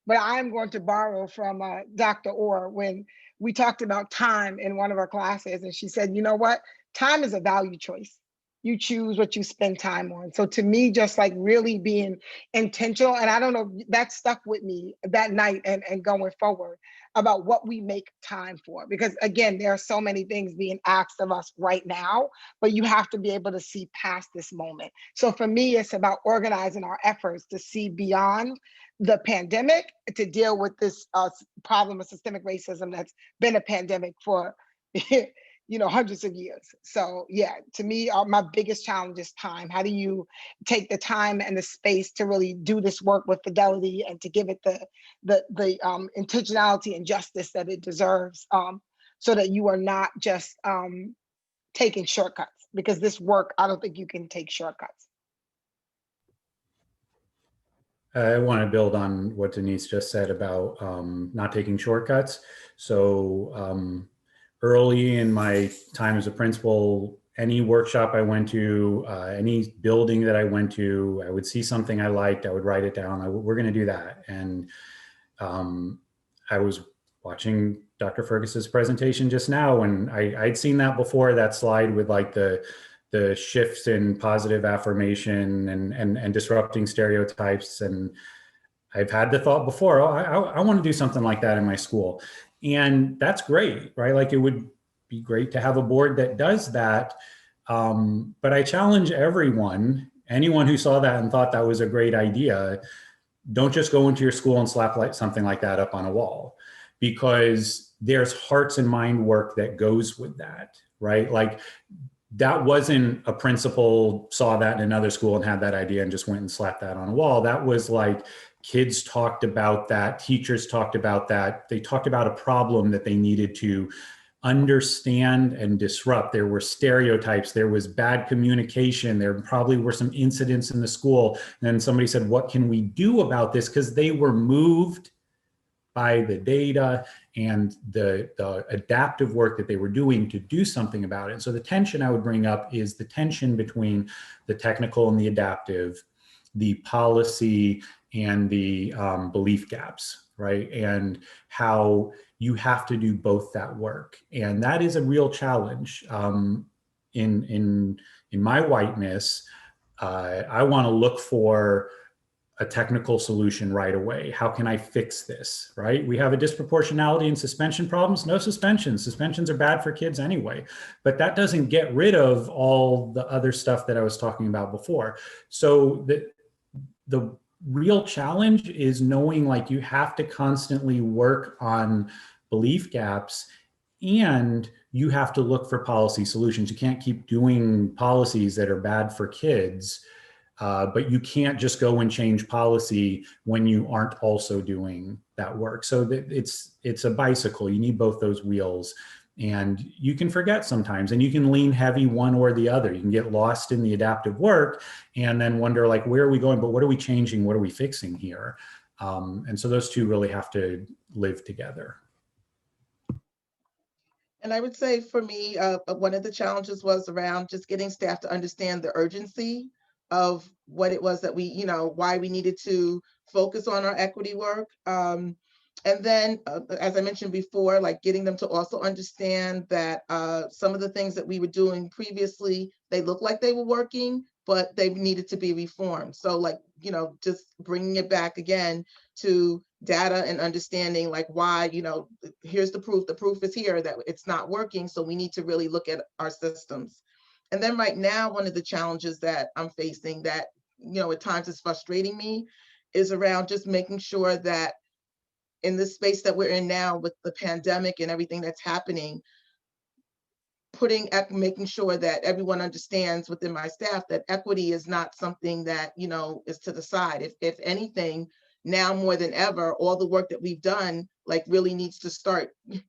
G: But I am going to borrow from Dr. Orr when we talked about time in one of our classes, and she said, you know what? Time is a value choice. You choose what you spend time on. So to me, just like really being intentional, and I don't know, that stuck with me that night and going forward about what we make time for. Because again, there are so many things being asked of us right now, but you have to be able to see past this moment. So for me, it's about organizing our efforts to see beyond the pandemic to deal with this problem of systemic racism that's been a pandemic for hundreds of years. So yeah, to me, my biggest challenge is time. How do you take the time and the space to really do this work with fidelity and to give it the intentionality and justice that it deserves, so that you are not just taking shortcuts, because this work, I don't think you can take shortcuts.
H: I want to build on what Denise just said about not taking shortcuts. So early in my time as a principal, any workshop I went to, any building that I went to, I would see something I liked, I would write it down. We're going to do that. And I was watching Dr. Fergus's presentation just now, and I'd seen that before, that slide with like the shifts in positive affirmation and disrupting stereotypes. And I've had the thought before, oh, I want to do something like that in my school. And that's great, right? Like it would be great to have a board that does that. But I challenge anyone who saw that and thought that was a great idea, don't just go into your school and slap something like that up on a wall, because there's hearts and mind work that goes with that, right? Like that wasn't a principal saw that in another school and had that idea and just went and slapped that on a wall. That was like kids talked about that, teachers talked about that. They talked about a problem that they needed to understand and disrupt. There were stereotypes, there was bad communication, there probably were some incidents in the school. And then somebody said, what can we do about this? Because they were moved by the data and the adaptive work that they were doing to do something about it. So the tension I would bring up is the tension between the technical and the adaptive, the policy and the belief gaps, right? And how you have to do both that work. And that is a real challenge. In my whiteness, I want to look for a technical solution right away. How can I fix this, right? We have a disproportionality in suspension problems. No suspensions. Suspensions are bad for kids anyway, but that doesn't get rid of all the other stuff that I was talking about before. So the real challenge is knowing like you have to constantly work on belief gaps, and you have to look for policy solutions. You can't keep doing policies that are bad for kids. But you can't just go and change policy when you aren't also doing that work. So it's a bicycle. You need both those wheels, and you can forget sometimes, and you can lean heavy one or the other. You can get lost in the adaptive work and then wonder like, where are we going? But what are we changing? What are we fixing here? And so those two really have to live together.
I: And I would say for me, one of the challenges was around just getting staff to understand the urgency of what it was that we, why we needed to focus on our equity work. And then, as I mentioned before, like getting them to also understand that some of the things that we were doing previously, they looked like they were working, but they needed to be reformed. So like, just bringing it back again to data and understanding like why, here's the proof is here that it's not working. So we need to really look at our systems. And then right now, one of the challenges that I'm facing that, at times is frustrating me is around just making sure that in the space that we're in now with the pandemic and everything that's happening, making sure that everyone understands within my staff that equity is not something that, is to the side. If anything, now more than ever, all the work that we've done, like really needs to start, we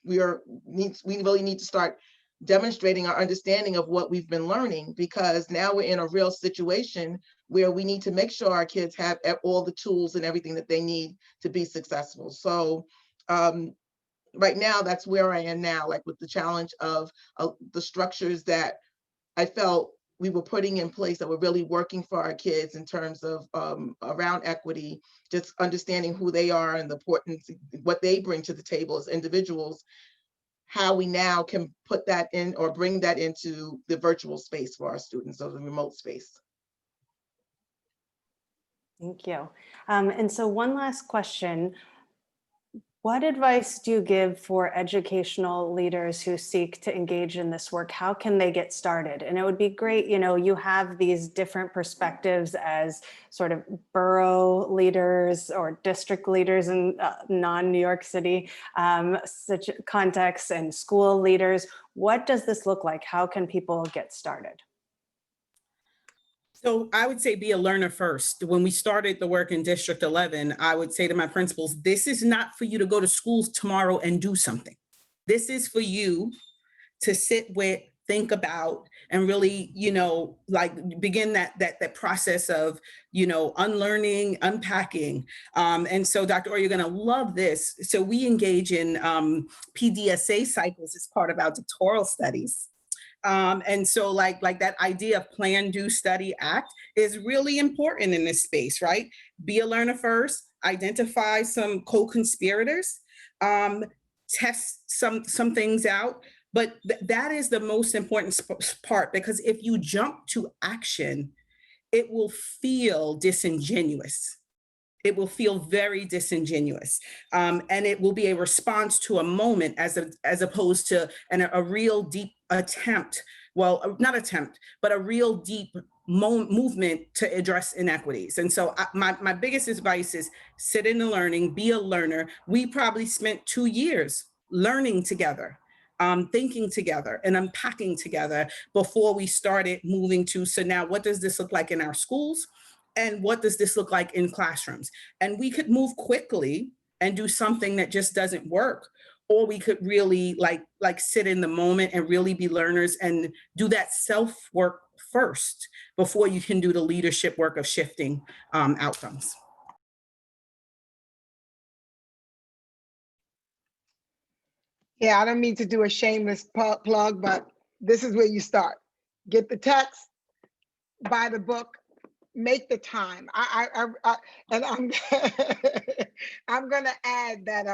I: really need to start demonstrating our understanding of what we've been learning, because now we're in a real situation where we need to make sure our kids have all the tools and everything that they need to be successful. So right now, that's where I am now, like with the challenge of the structures that I felt we were putting in place that were really working for our kids in terms of around equity, just understanding who they are and the importance, what they bring to the table as individuals, how we now can put that in or bring that into the virtual space for our students, or the remote space.
E: Thank you. And so one last question. What advice do you give for educational leaders who seek to engage in this work? How can they get started? And it would be great, you have these different perspectives as sort of borough leaders or district leaders in non-New York City such contexts, and school leaders. What does this look like? How can people get started?
F: So I would say be a learner first. When we started the work in District 11, I would say to my principals, this is not for you to go to schools tomorrow and do something. This is for you to sit with, think about, and really, begin that process of, unlearning, unpacking. And so Dr. Orr, you're gonna love this. So we engage in PDSA cycles as part of our doctoral studies. And so like that idea of plan, do, study, act is really important in this space, right? Be a learner first, identify some co-conspirators, test some things out. But that is the most important part, because if you jump to action, it will feel disingenuous. It will feel very disingenuous, and it will be a response to a moment as opposed to a real deep attempt. Well, not attempt, but a real deep movement to address inequities. And so my biggest advice is sit in the learning, be a learner. We probably spent 2 years learning together, thinking together and unpacking together before we started moving to, so now what does this look like in our schools? And what does this look like in classrooms? And we could move quickly and do something that just doesn't work. Or we could really like sit in the moment and really be learners and do that self-work first before you can do the leadership work of shifting outcomes.
G: Yeah, I don't mean to do a shameless plug, but this is where you start. Get the text, buy the book, make the time. And I'm I'm gonna add that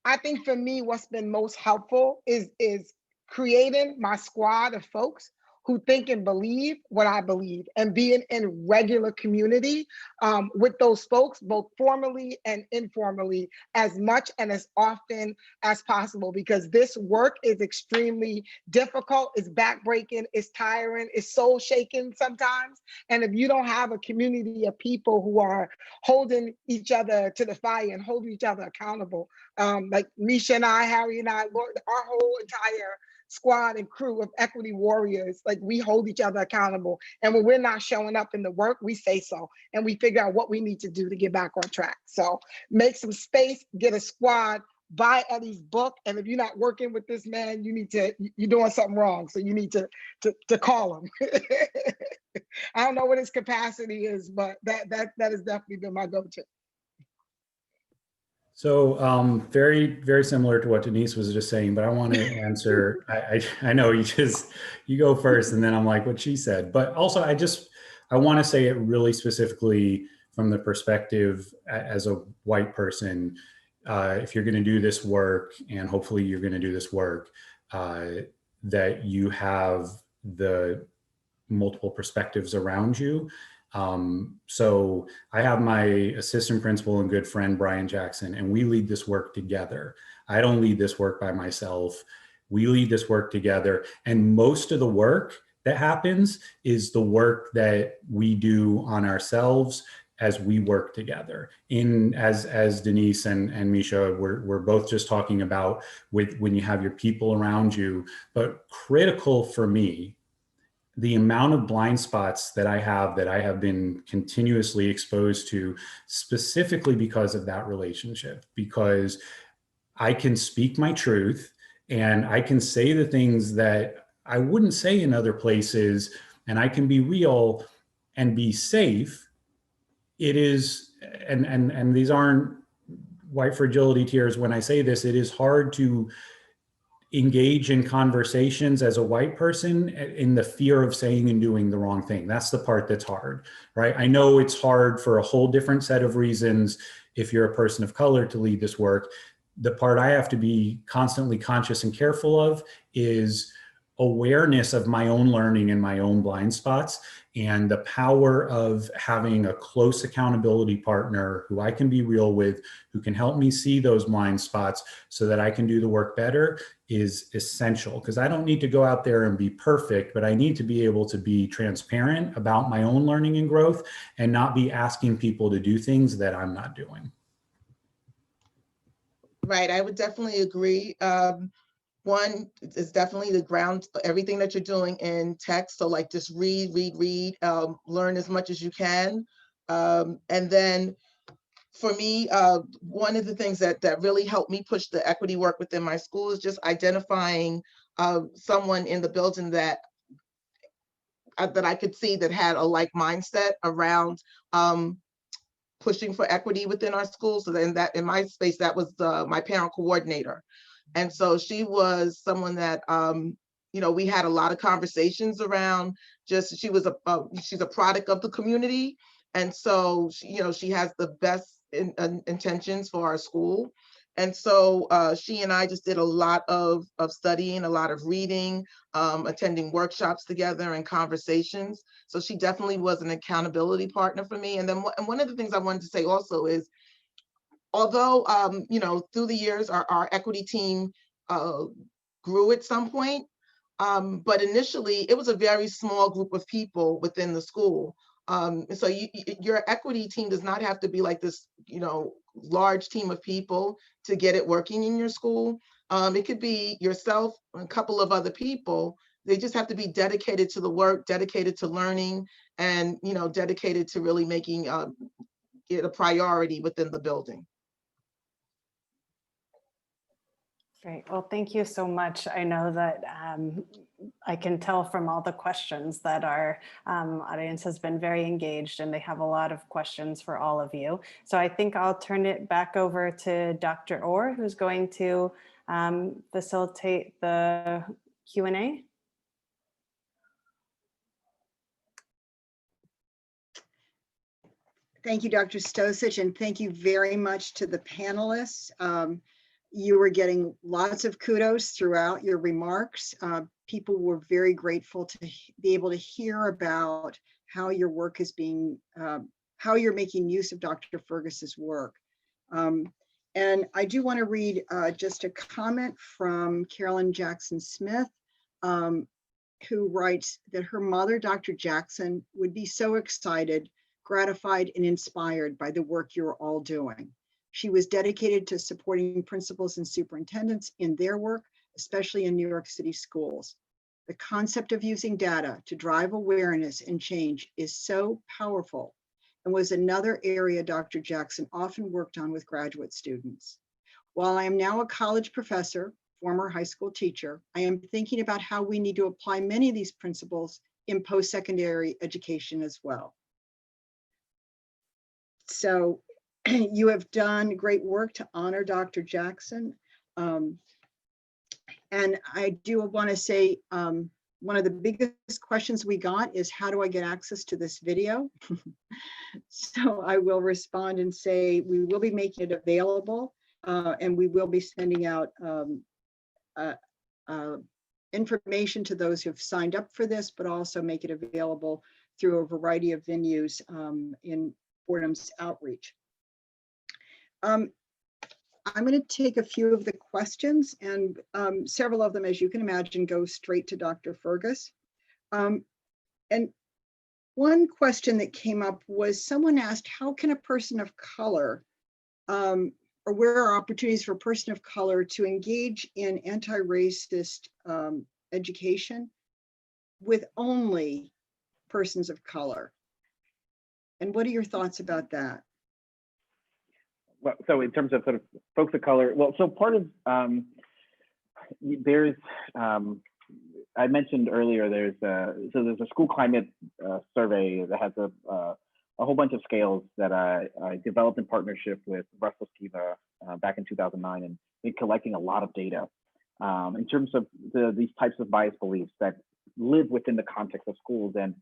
G: I think for me, what's been most helpful is creating my squad of folks who think and believe what I believe, and being in regular community with those folks, both formally and informally, as much and as often as possible, because this work is extremely difficult, it's backbreaking, it's tiring, it's soul shaking sometimes. And if you don't have a community of people who are holding each other to the fire and holding each other accountable, like Misha and I, Harry and I, our whole entire squad and crew of equity warriors, like we hold each other accountable. And when we're not showing up in the work, we say so, and we figure out what we need to do to get back on track. So make some space, get a squad, buy Eddie's book. And if you're not working with this man, you're doing something wrong. So you need to call him. I don't know what his capacity is, but that has definitely been my go-to.
H: So very, very similar to what Denise was just saying, but I want to answer, I know you go first and then I'm like what she said, but also I want to say it really specifically from the perspective as a white person. If you're going to do this work, and hopefully you're going to do this work, that you have the multiple perspectives around you. So I have my assistant principal and good friend, Brian Jackson, and we lead this work together. I don't lead this work by myself. We lead this work together. And most of the work that happens is the work that we do on ourselves as we work together. As Denise and Misha, we're both just talking about when you have your people around you, but critical for me, the amount of blind spots that I have been continuously exposed to, specifically because of that relationship, because I can speak my truth and I can say the things that I wouldn't say in other places, and I can be real and be safe. It is, and these aren't white fragility tears when I say this, it is hard to engage in conversations as a white person in the fear of saying and doing the wrong thing. That's the part that's hard, right? I know it's hard for a whole different set of reasons if you're a person of color to lead this work. The part I have to be constantly conscious and careful of is awareness of my own learning and my own blind spots, and the power of having a close accountability partner who I can be real with, who can help me see those blind spots so that I can do the work better, is essential. Because I don't need to go out there and be perfect, but I need to be able to be transparent about my own learning and growth and not be asking people to do things that I'm not doing.
I: Right, I would definitely agree. One is definitely the ground, everything that you're doing in text. So like just read, learn as much as you can. And then for me, one of the things that really helped me push the equity work within my school is just identifying someone in the building that I could see that had a like mindset around pushing for equity within our school. So then that in my space, that was my parent coordinator. And so she was someone that, we had a lot of conversations around just, she's a product of the community. And so, she has the best intentions for our school. And so she and I just did a lot of studying, a lot of reading, attending workshops together and conversations. So she definitely was an accountability partner for me. And then one of the things I wanted to say also is, although, through the years, our equity team grew at some point, but initially it was a very small group of people within the school. So your equity team does not have to be like this, large team of people to get it working in your school. It could be yourself, a couple of other people. They just have to be dedicated to the work, dedicated to learning, and dedicated to really making it a priority within the building.
E: Great. Well, thank you so much. I know that I can tell from all the questions that our audience has been very engaged and they have a lot of questions for all of you. So I think I'll turn it back over to Dr. Orr, who's going to facilitate the Q&A.
A: Thank you, Dr. Stosich, and thank you very much to the panelists. You were getting lots of kudos throughout your remarks. People were very grateful to be able to hear about how your work is being, how you're making use of Dr. Fergus's work. And I do want to read just a comment from Carolyn Jackson Smith, who writes that her mother, Dr. Jackson, would be so excited, gratified, and inspired by the work you're all doing. She was dedicated to supporting principals and superintendents in their work, especially in New York City schools. The concept of using data to drive awareness and change is so powerful and was another area Dr. Jackson often worked on with graduate students. While I am now a college professor, former high school teacher, I am thinking about how we need to apply many of these principles in post-secondary education as well. So you have done great work to honor Dr. Jackson. And I do want to say, one of the biggest questions we got is, how do I get access to this video? So I will respond and say, we will be making it available and we will be sending out information to those who've signed up for this, but also make it available through a variety of venues in Fordham's outreach. I'm going to take a few of the questions, and several of them, as you can imagine, go straight to Dr. Fergus. And one question that came up was, someone asked, how can a person of color, or where are opportunities for a person of color to engage in anti-racist education with only persons of color? And what are your thoughts about that?
D: Well, so in terms of sort of folks of color, well, so part of there's I mentioned earlier there's a school climate survey that has a whole bunch of scales that I developed in partnership with Russell Skiva back in 2009, and in collecting a lot of data in terms of these types of bias beliefs that live within the context of schools. And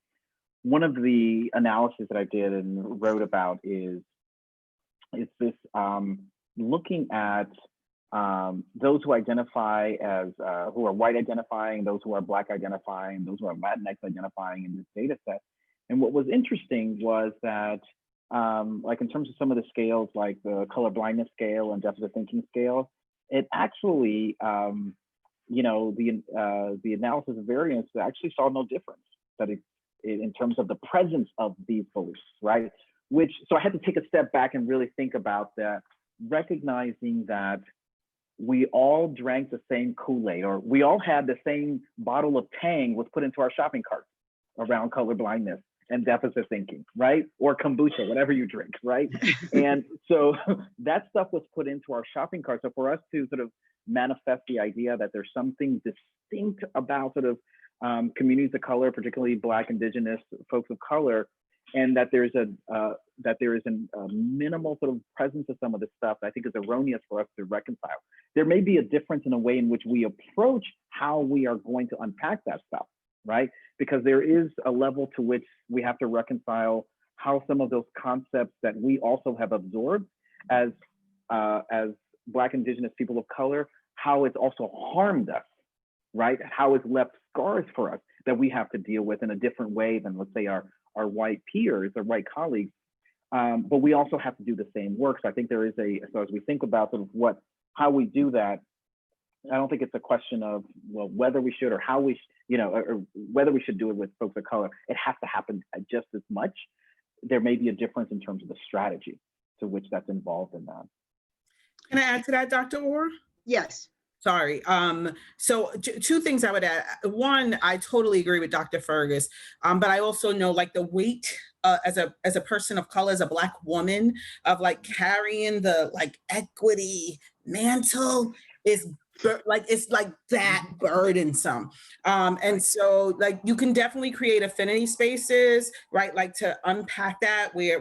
D: one of the analysis that I did and wrote about is this looking at those who identify as who are white identifying, those who are Black identifying, those who are Latinx identifying in this data set. And what was interesting was that like in terms of some of the scales, like the color blindness scale and deficit thinking scale, it actually, you know, the analysis of variance actually saw no difference that in terms of the presence of these beliefs, right? Which, so I had to take a step back and really think about that, recognizing that we all drank the same Kool-Aid, or we all had the same bottle of Tang was put into our shopping cart around color blindness and deficit thinking, right? Or kombucha, whatever you drink, right? And so that stuff was put into our shopping cart. So for us to sort of manifest the idea that there's something distinct about sort of communities of color, particularly Black, Indigenous folks of color, and that there is a minimal sort of presence of some of this stuff, I think is erroneous for us to reconcile. There may be a difference in a way in which we approach how we are going to unpack that stuff, right? Because there is a level to which we have to reconcile how some of those concepts that we also have absorbed as Black, Indigenous people of color, how it's also harmed us, right? How it's left scars for us that we have to deal with in a different way than, let's say, our white peers or white colleagues. But we also have to do the same work. So I think there is so as we think about sort of how we do that, I don't think it's a question of, well, whether we should or how we, or whether we should do it with folks of color. It has to happen just as much. There may be a difference in terms of the strategy to which that's involved in that.
F: Can I add to that, Dr. Orr?
A: Yes.
F: Sorry. So two things I would add. One, I totally agree with Dr. Fergus, but I also know like the weight as a person of color, as a Black woman, of like carrying the like equity mantle is like it's like that burdensome. And so like you can definitely create affinity spaces, right? Like to unpack that where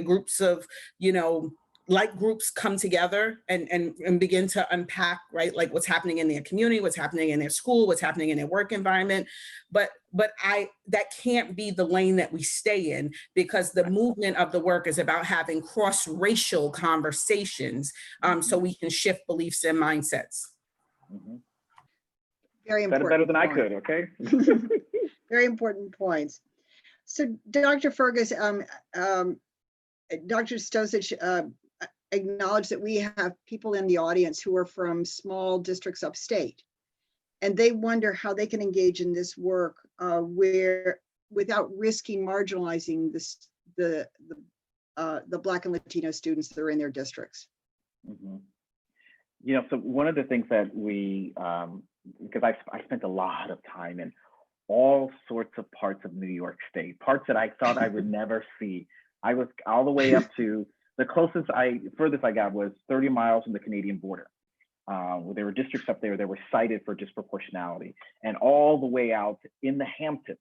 F: groups of, you know, like groups come together and begin to unpack, right? Like what's happening in their community, what's happening in their school, what's happening in their work environment. But that can't be the lane that we stay in, because the movement of the work is about having cross-racial conversations, so we can shift beliefs and mindsets.
A: Very important.
D: Better than I
A: point.
D: could, okay?
A: Very important points. So Dr. Fergus, Dr. Stosich acknowledged that we have people in the audience who are from small districts upstate, and they wonder how they can engage in this work where without risking marginalizing the Black and Latino students that are in their districts.
D: You know, so one of the things that we, because I spent a lot of time in all sorts of parts of New York State, parts that I thought I would never see. I was all the way up to the furthest I got was 30 miles from the Canadian border. There were districts up there that were cited for disproportionality, and all the way out in the Hamptons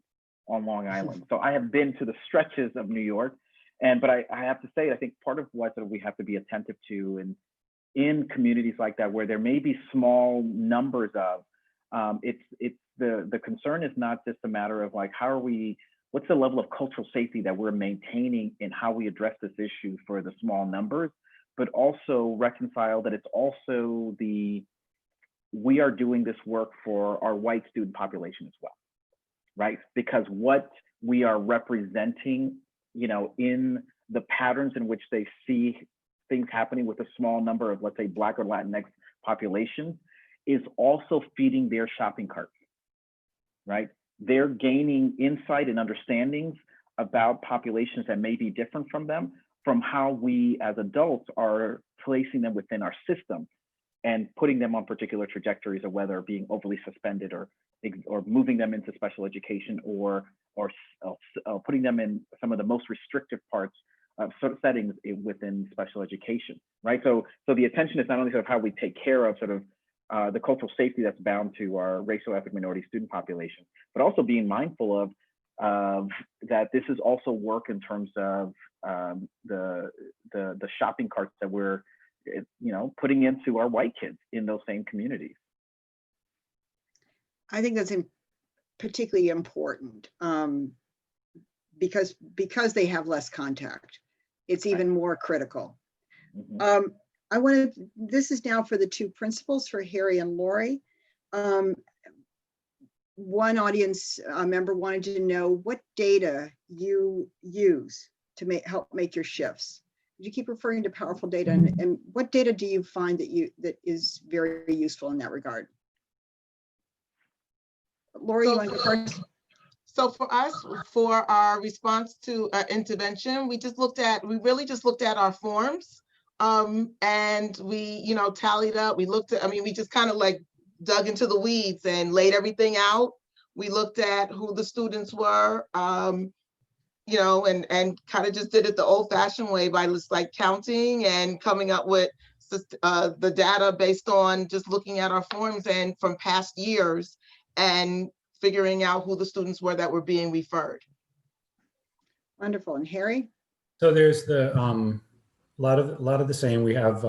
D: on Long Island. So I have been to the stretches of New York, but I have to say, I think part of what we have to be attentive to in communities like that, where there may be small numbers of, it's the concern is not just a matter of like, what's the level of cultural safety that we're maintaining in how we address this issue for the small numbers, but also reconcile that it's also we are doing this work for our white student population as well, right? Because what we are representing, you know, in the patterns in which they see things happening with a small number of, let's say, Black or Latinx populations, is also feeding their shopping carts, right? They're gaining insight and understandings about populations that may be different from them, from how we as adults are placing them within our system and putting them on particular trajectories, of whether being overly suspended or moving them into special education or putting them in some of the most restrictive parts of sort of settings within special education, right? So the attention is not only sort of how we take care of sort of the cultural safety that's bound to our racial ethnic minority student population, but also being mindful of that this is also work in terms of the shopping carts that we're, you know, putting into our white kids in those same communities.
A: I think that's particularly important because they have less contact. It's even more critical. This is now for the two principals, for Harry and Lori. One audience member wanted to know what data you use to help make your shifts. You keep referring to powerful data, and what data do you find that is very useful in that regard? Lori, you want to go first?
I: So for us, for our response to intervention, we really just looked at our forms, and we, you know, tallied up. We looked at, we just kind of like dug into the weeds and laid everything out. We looked at who the students were, you know, and kind of just did it the old-fashioned way by just like counting and coming up with the data based on just looking at our forms and from past years and figuring out who the students were that were being referred.
A: Wonderful. And Harry?
H: So there's the lot of the same. We have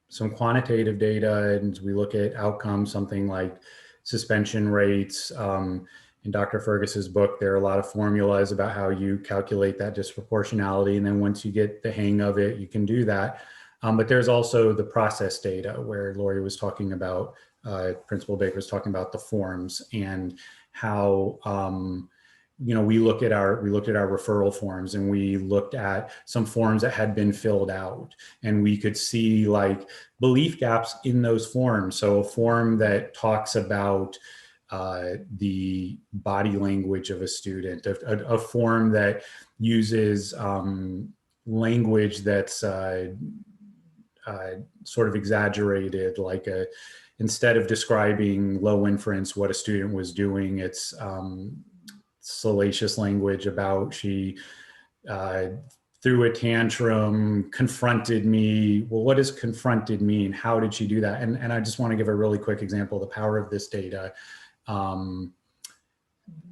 H: some quantitative data, and we look at outcomes, something like suspension rates. In Dr. Fergus's book, there are a lot of formulas about how you calculate that disproportionality. And then once you get the hang of it, you can do that. But there's also the process data where Lori was talking about, Principal Baker was talking about the forms and how, you know, we looked at our referral forms, and we looked at some forms that had been filled out, and we could see like belief gaps in those forms. So a form that talks about the body language of a student, a form that uses language that's sort of exaggerated, like instead of describing low inference what a student was doing, it's salacious language about she threw a tantrum, confronted me. Well, what does confronted mean? How did she do that? And I just want to give a really quick example of the power of this data.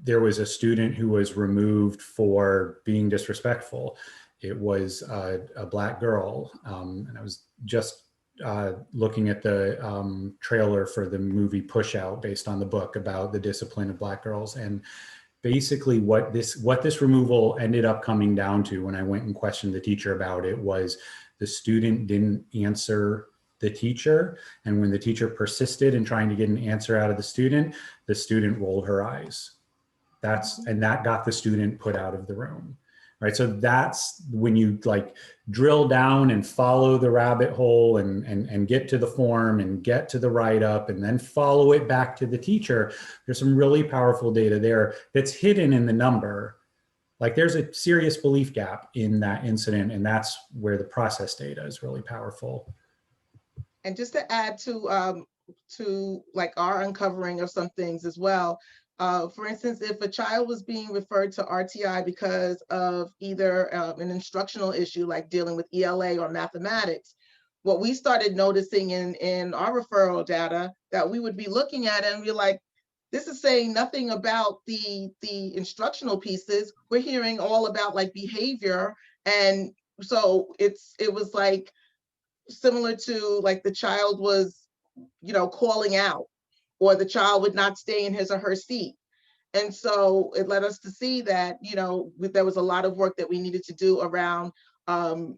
H: There was a student who was removed for being disrespectful. It was a Black girl. And I was just looking at the trailer for the movie Push Out, based on the book about the discipline of Black girls. And basically what this removal ended up coming down to, when I went and questioned the teacher about it, was the student didn't answer the teacher. And when the teacher persisted in trying to get an answer out of the student rolled her eyes. And that got the student put out of the room. Right. So that's when you like drill down and follow the rabbit hole and get to the form and get to the write-up and then follow it back to the teacher. There's some really powerful data there that's hidden in the number. Like there's a serious belief gap in that incident, and that's where the process data is really powerful.
I: And just to add to like our uncovering of some things as well. For instance, if a child was being referred to RTI because of either an instructional issue like dealing with ELA or mathematics, what we started noticing in our referral data that we would be looking at and we're like, this is saying nothing about the instructional pieces. We're hearing all about like behavior. And so it was like similar to like the child was, calling out, or the child would not stay in his or her seat. And so it led us to see that, there was a lot of work that we needed to do around, I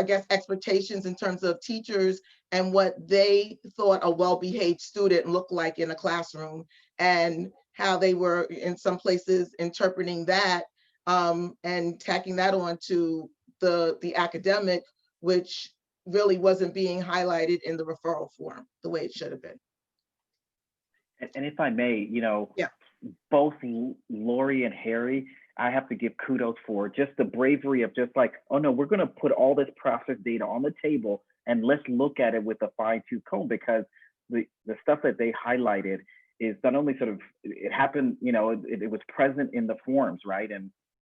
I: guess expectations in terms of teachers and what they thought a well-behaved student looked like in a classroom, and how they were in some places interpreting that and tacking that on to the academic, which really wasn't being highlighted in the referral form the way it should have been.
D: And if I may,
A: Yeah.
D: Both Lori and Harry, I have to give kudos for just the bravery of just like, oh no, we're going to put all this process data on the table and let's look at it with a fine-tooth comb, because the stuff that they highlighted is not only sort of, it happened, it was present in the forms, right?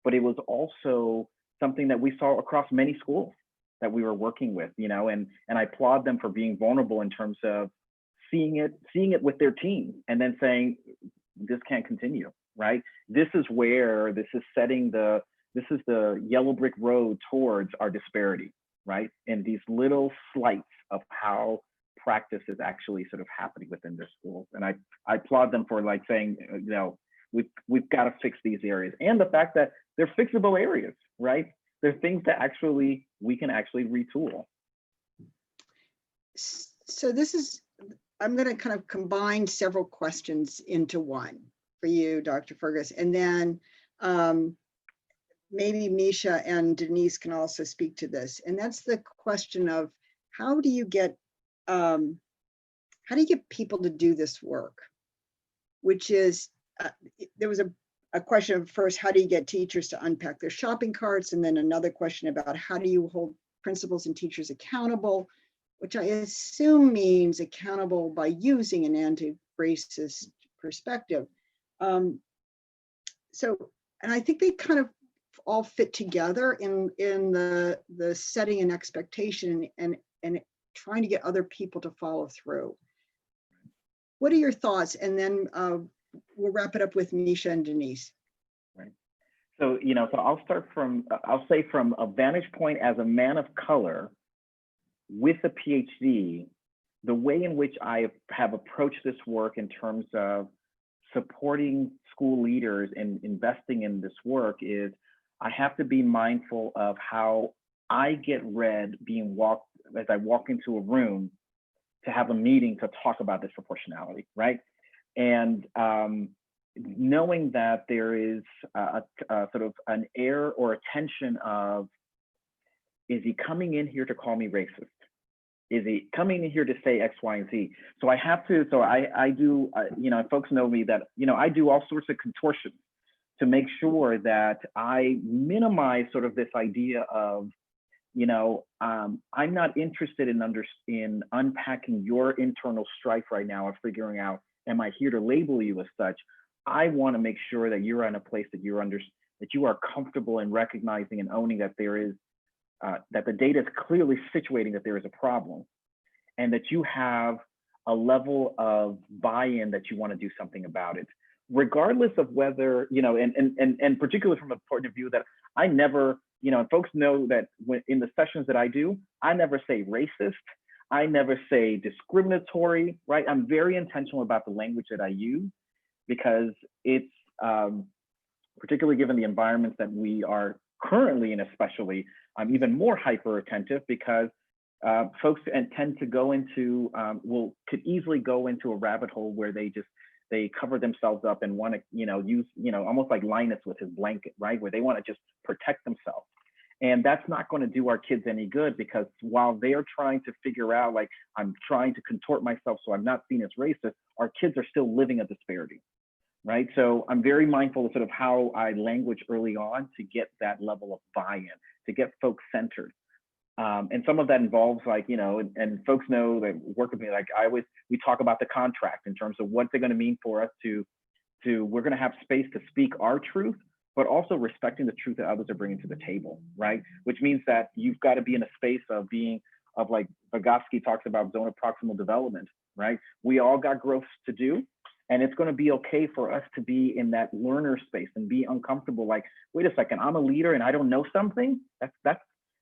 D: But it was also something that we saw across many schools that we were working with, and I applaud them for being vulnerable in terms of seeing it with their team and then saying, this can't continue, right? This is the yellow brick road towards our disparity, right? And these little slights of how practice is actually sort of happening within their schools. And I applaud them for like saying, we've got to fix these areas. And the fact that they're fixable areas, right? They're things that we can actually retool.
A: So I'm going to kind of combine several questions into one for you, Dr. Fergus, and then maybe Misha and Denise can also speak to this. And that's the question of how do you get people to do this work? Which is, there was a question of first, how do you get teachers to unpack their shopping carts? And then another question about how do you hold principals and teachers accountable, which I assume means accountable by using an anti-racist perspective. And I think they kind of all fit together in the setting an expectation and trying to get other people to follow through. What are your thoughts? And then we'll wrap it up with Misha and Denise.
D: Right. So, so I'll say from a vantage point as a man of color with a PhD, the way in which I have approached this work in terms of supporting school leaders and investing in this work is I have to be mindful of how I get read as I walk into a room to have a meeting to talk about disproportionality, right? And knowing that there is a sort of an air or a tension of, is he coming in here to call me racist? Is he coming in here to say X, Y, and Z? So I do, folks know me that, I do all sorts of contortions to make sure that I minimize sort of this idea of, I'm not interested in unpacking your internal strife right now of figuring out, am I here to label you as such? I want to make sure that you're in a place that that you are comfortable in recognizing and owning that there is, that the data is clearly situating that there is a problem, and that you have a level of buy-in that you want to do something about it, regardless of whether, you know, and particularly from a point of view that I never, you know, and folks know that when in the sessions that I do, I never say racist, I never say discriminatory, right? I'm very intentional about the language that I use, because it's, particularly given the environments that we are currently in, especially, I'm even more hyper attentive, because folks tend to go into, could easily go into a rabbit hole where they cover themselves up and want to, you know, use, you know, almost like Linus with his blanket, right? Where they want to just protect themselves. And that's not going to do our kids any good, because while they're trying to figure out, like, I'm trying to contort myself so I'm not seen as racist, our kids are still living a disparity, right? So I'm very mindful of sort of how I language early on to get that level of buy-in, to get folks centered. And some of that involves, like, you know, and folks know that work with me, like we talk about the contract in terms of what they're going to mean for us we're going to have space to speak our truth, but also respecting the truth that others are bringing to the table, right? Which means that you've got to be in a space of like Vygotsky talks about zone of proximal development, right? We all got growth to do, and it's going to be okay for us to be in that learner space and be uncomfortable. Like, wait a second, I'm a leader and I don't know something. That's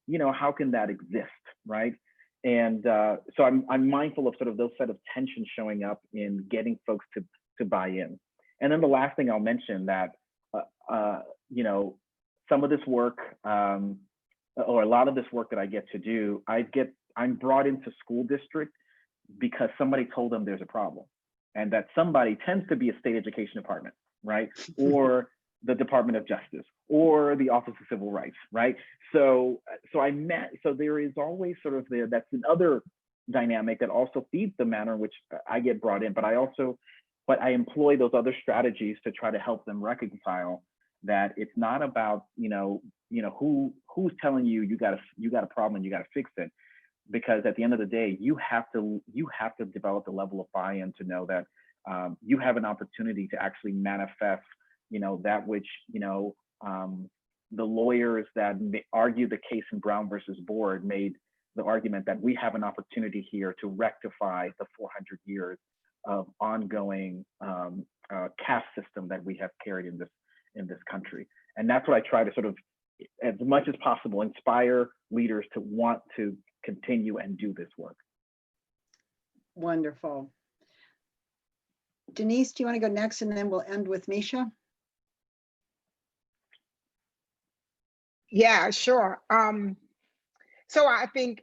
D: you know, how can that exist, right? And so I'm mindful of sort of those set of tensions showing up in getting folks to buy in. And then the last thing I'll mention that, you know, some of this work, or a lot of this work that I get to do, I'm brought into school district because somebody told them there's a problem, and that somebody tends to be a state education department, right? Or the Department of Justice, or the Office of Civil Rights, right? So there is always sort of that's another dynamic that also feeds the manner in which I get brought in, but I employ those other strategies to try to help them reconcile that it's not about, you know, who's telling you got a problem and you got to fix it, because at the end of the day, you have to develop the level of buy-in to know that you have an opportunity to actually manifest, you know, that which, you know, the lawyers that argue the case in Brown versus Board made the argument that we have an opportunity here to rectify the 400 years of ongoing caste system that we have carried in this country. And that's what I try to sort of, as much as possible, inspire leaders to want to continue and do this work.
A: Wonderful. Denise, do you want to go next, and then we'll end with Misha?
G: Yeah, sure. So I think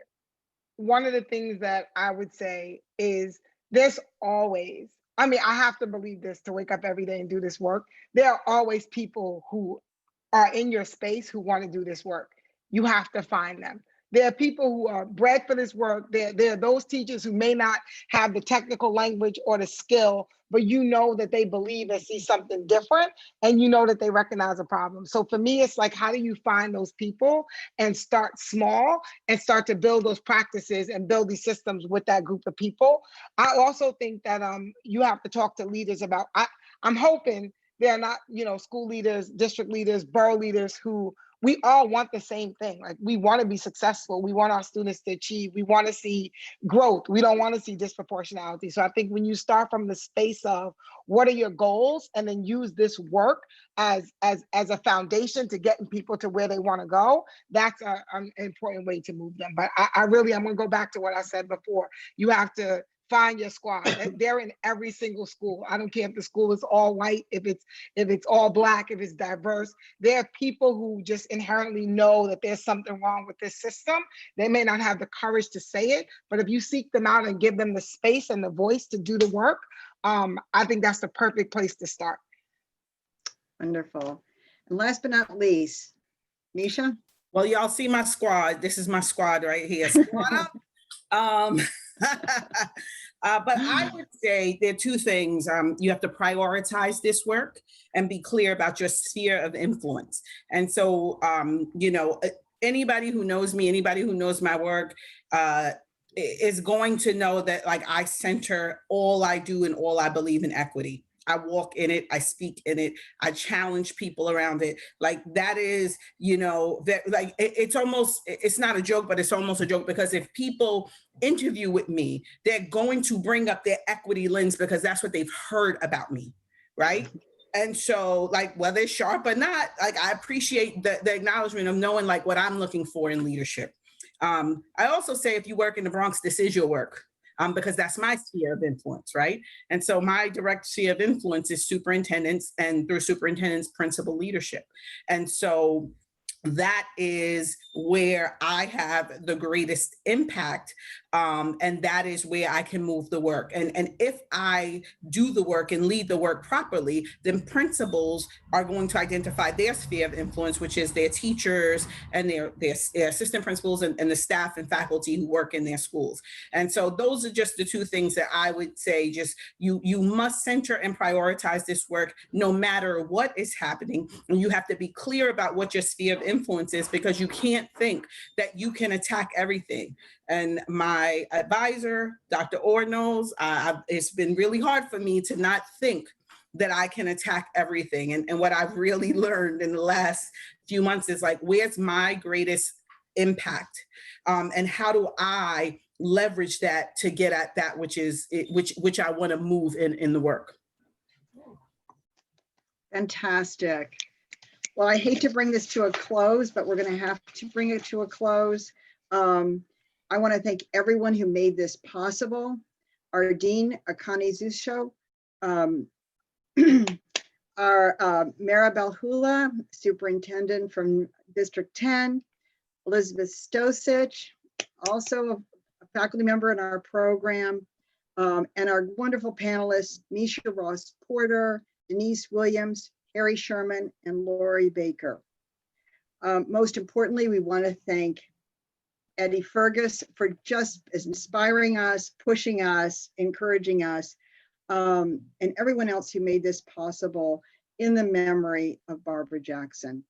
G: one of the things that I would say is there's always, I mean, I have to believe this to wake up every day and do this work. There are always people who are in your space who want to do this work. You have to find them. There are people who are bred for this work. There are those teachers who may not have the technical language or the skill, but you know that they believe and see something different, and you know that they recognize a problem. So for me, it's like, how do you find those people and start small and start to build those practices and build these systems with that group of people? I also think that you have to talk to leaders about, I'm hoping they're not, you know, school leaders, district leaders, borough leaders who, we all want the same thing. Like, we want to be successful. We want our students to achieve. We want to see growth. We don't want to see disproportionality. So I think when you start from the space of what are your goals, and then use this work as a foundation to getting people to where they want to go, that's an important way to move them. But I'm going to go back to what I said before. You have to find your squad. They're in every single school. I don't care if the school is all white, if it's all Black, if it's diverse. There are people who just inherently know that there's something wrong with this system. They may not have the courage to say it, but if you seek them out and give them the space and the voice to do the work, I think that's the perfect place to start.
A: Wonderful. And last but not least, Misha?
F: Well, y'all see my squad. This is my squad right here. Squad up. But I would say there are two things. You have to prioritize this work and be clear about your sphere of influence. And so, you know, anybody who knows me, anybody who knows my work, is going to know that, like, I center all I do and all I believe in equity. I walk in it, I speak in it, I challenge people around it. Like that is, you know, that like it's almost, it's not a joke, but it's almost a joke, because if people interview with me, they're going to bring up their equity lens because that's what they've heard about me, right? And so like whether it's sharp or not, like I appreciate the acknowledgement of knowing like what I'm looking for in leadership. I also say if you work in the Bronx, this is your work. Because that's my sphere of influence, right? And so my direct sphere of influence is superintendents, and through superintendents, principal leadership. And so that is where I have the greatest impact. And that is where I can move the work. And if I do the work and lead the work properly, then principals are going to identify their sphere of influence, which is their teachers and their assistant principals and the staff and faculty who work in their schools. And so those are just the two things that I would say, just you must center and prioritize this work no matter what is happening. And you have to be clear about what your sphere of influence is, because you can't think that you can attack everything. And my advisor, Dr. Orr, knows it's been really hard for me to not think that I can attack everything. And what I've really learned in the last few months is like, where's my greatest impact? And how do I leverage that to get at that which is which I want to move in the work?
A: Fantastic. Well, I hate to bring this to a close, but we're going to have to bring it to a close. I want to thank everyone who made this possible. Our Dean, Akane Zusho, our Maribel Hula, Superintendent from District 10, Elizabeth Stosich, also a faculty member in our program, and our wonderful panelists, Misha Ross Porter, Denise Williams, Harry Sherman, and Lori Baker. Most importantly, we want to thank Eddie Fergus for just inspiring us, pushing us, encouraging us, and everyone else who made this possible in the memory of Barbara Jackson.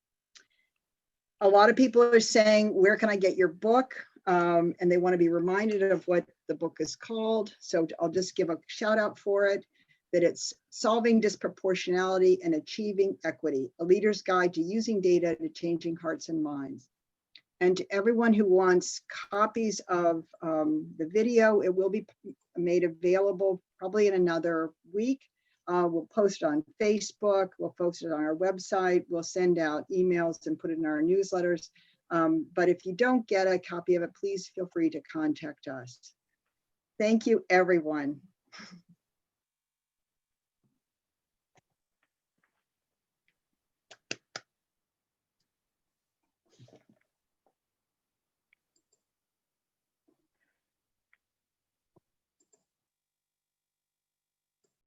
A: A lot of people are saying, where can I get your book? And they want to be reminded of what the book is called. So I'll just give a shout out for it, that it's Solving Disproportionality and Achieving Equity, a Leader's Guide to Using Data to Changing Hearts and Minds. And to everyone who wants copies of the video, it will be made available probably in another week. We'll post it on Facebook, we'll post it on our website, we'll send out emails and put it in our newsletters. But if you don't get a copy of it, please feel free to contact us. Thank you, everyone.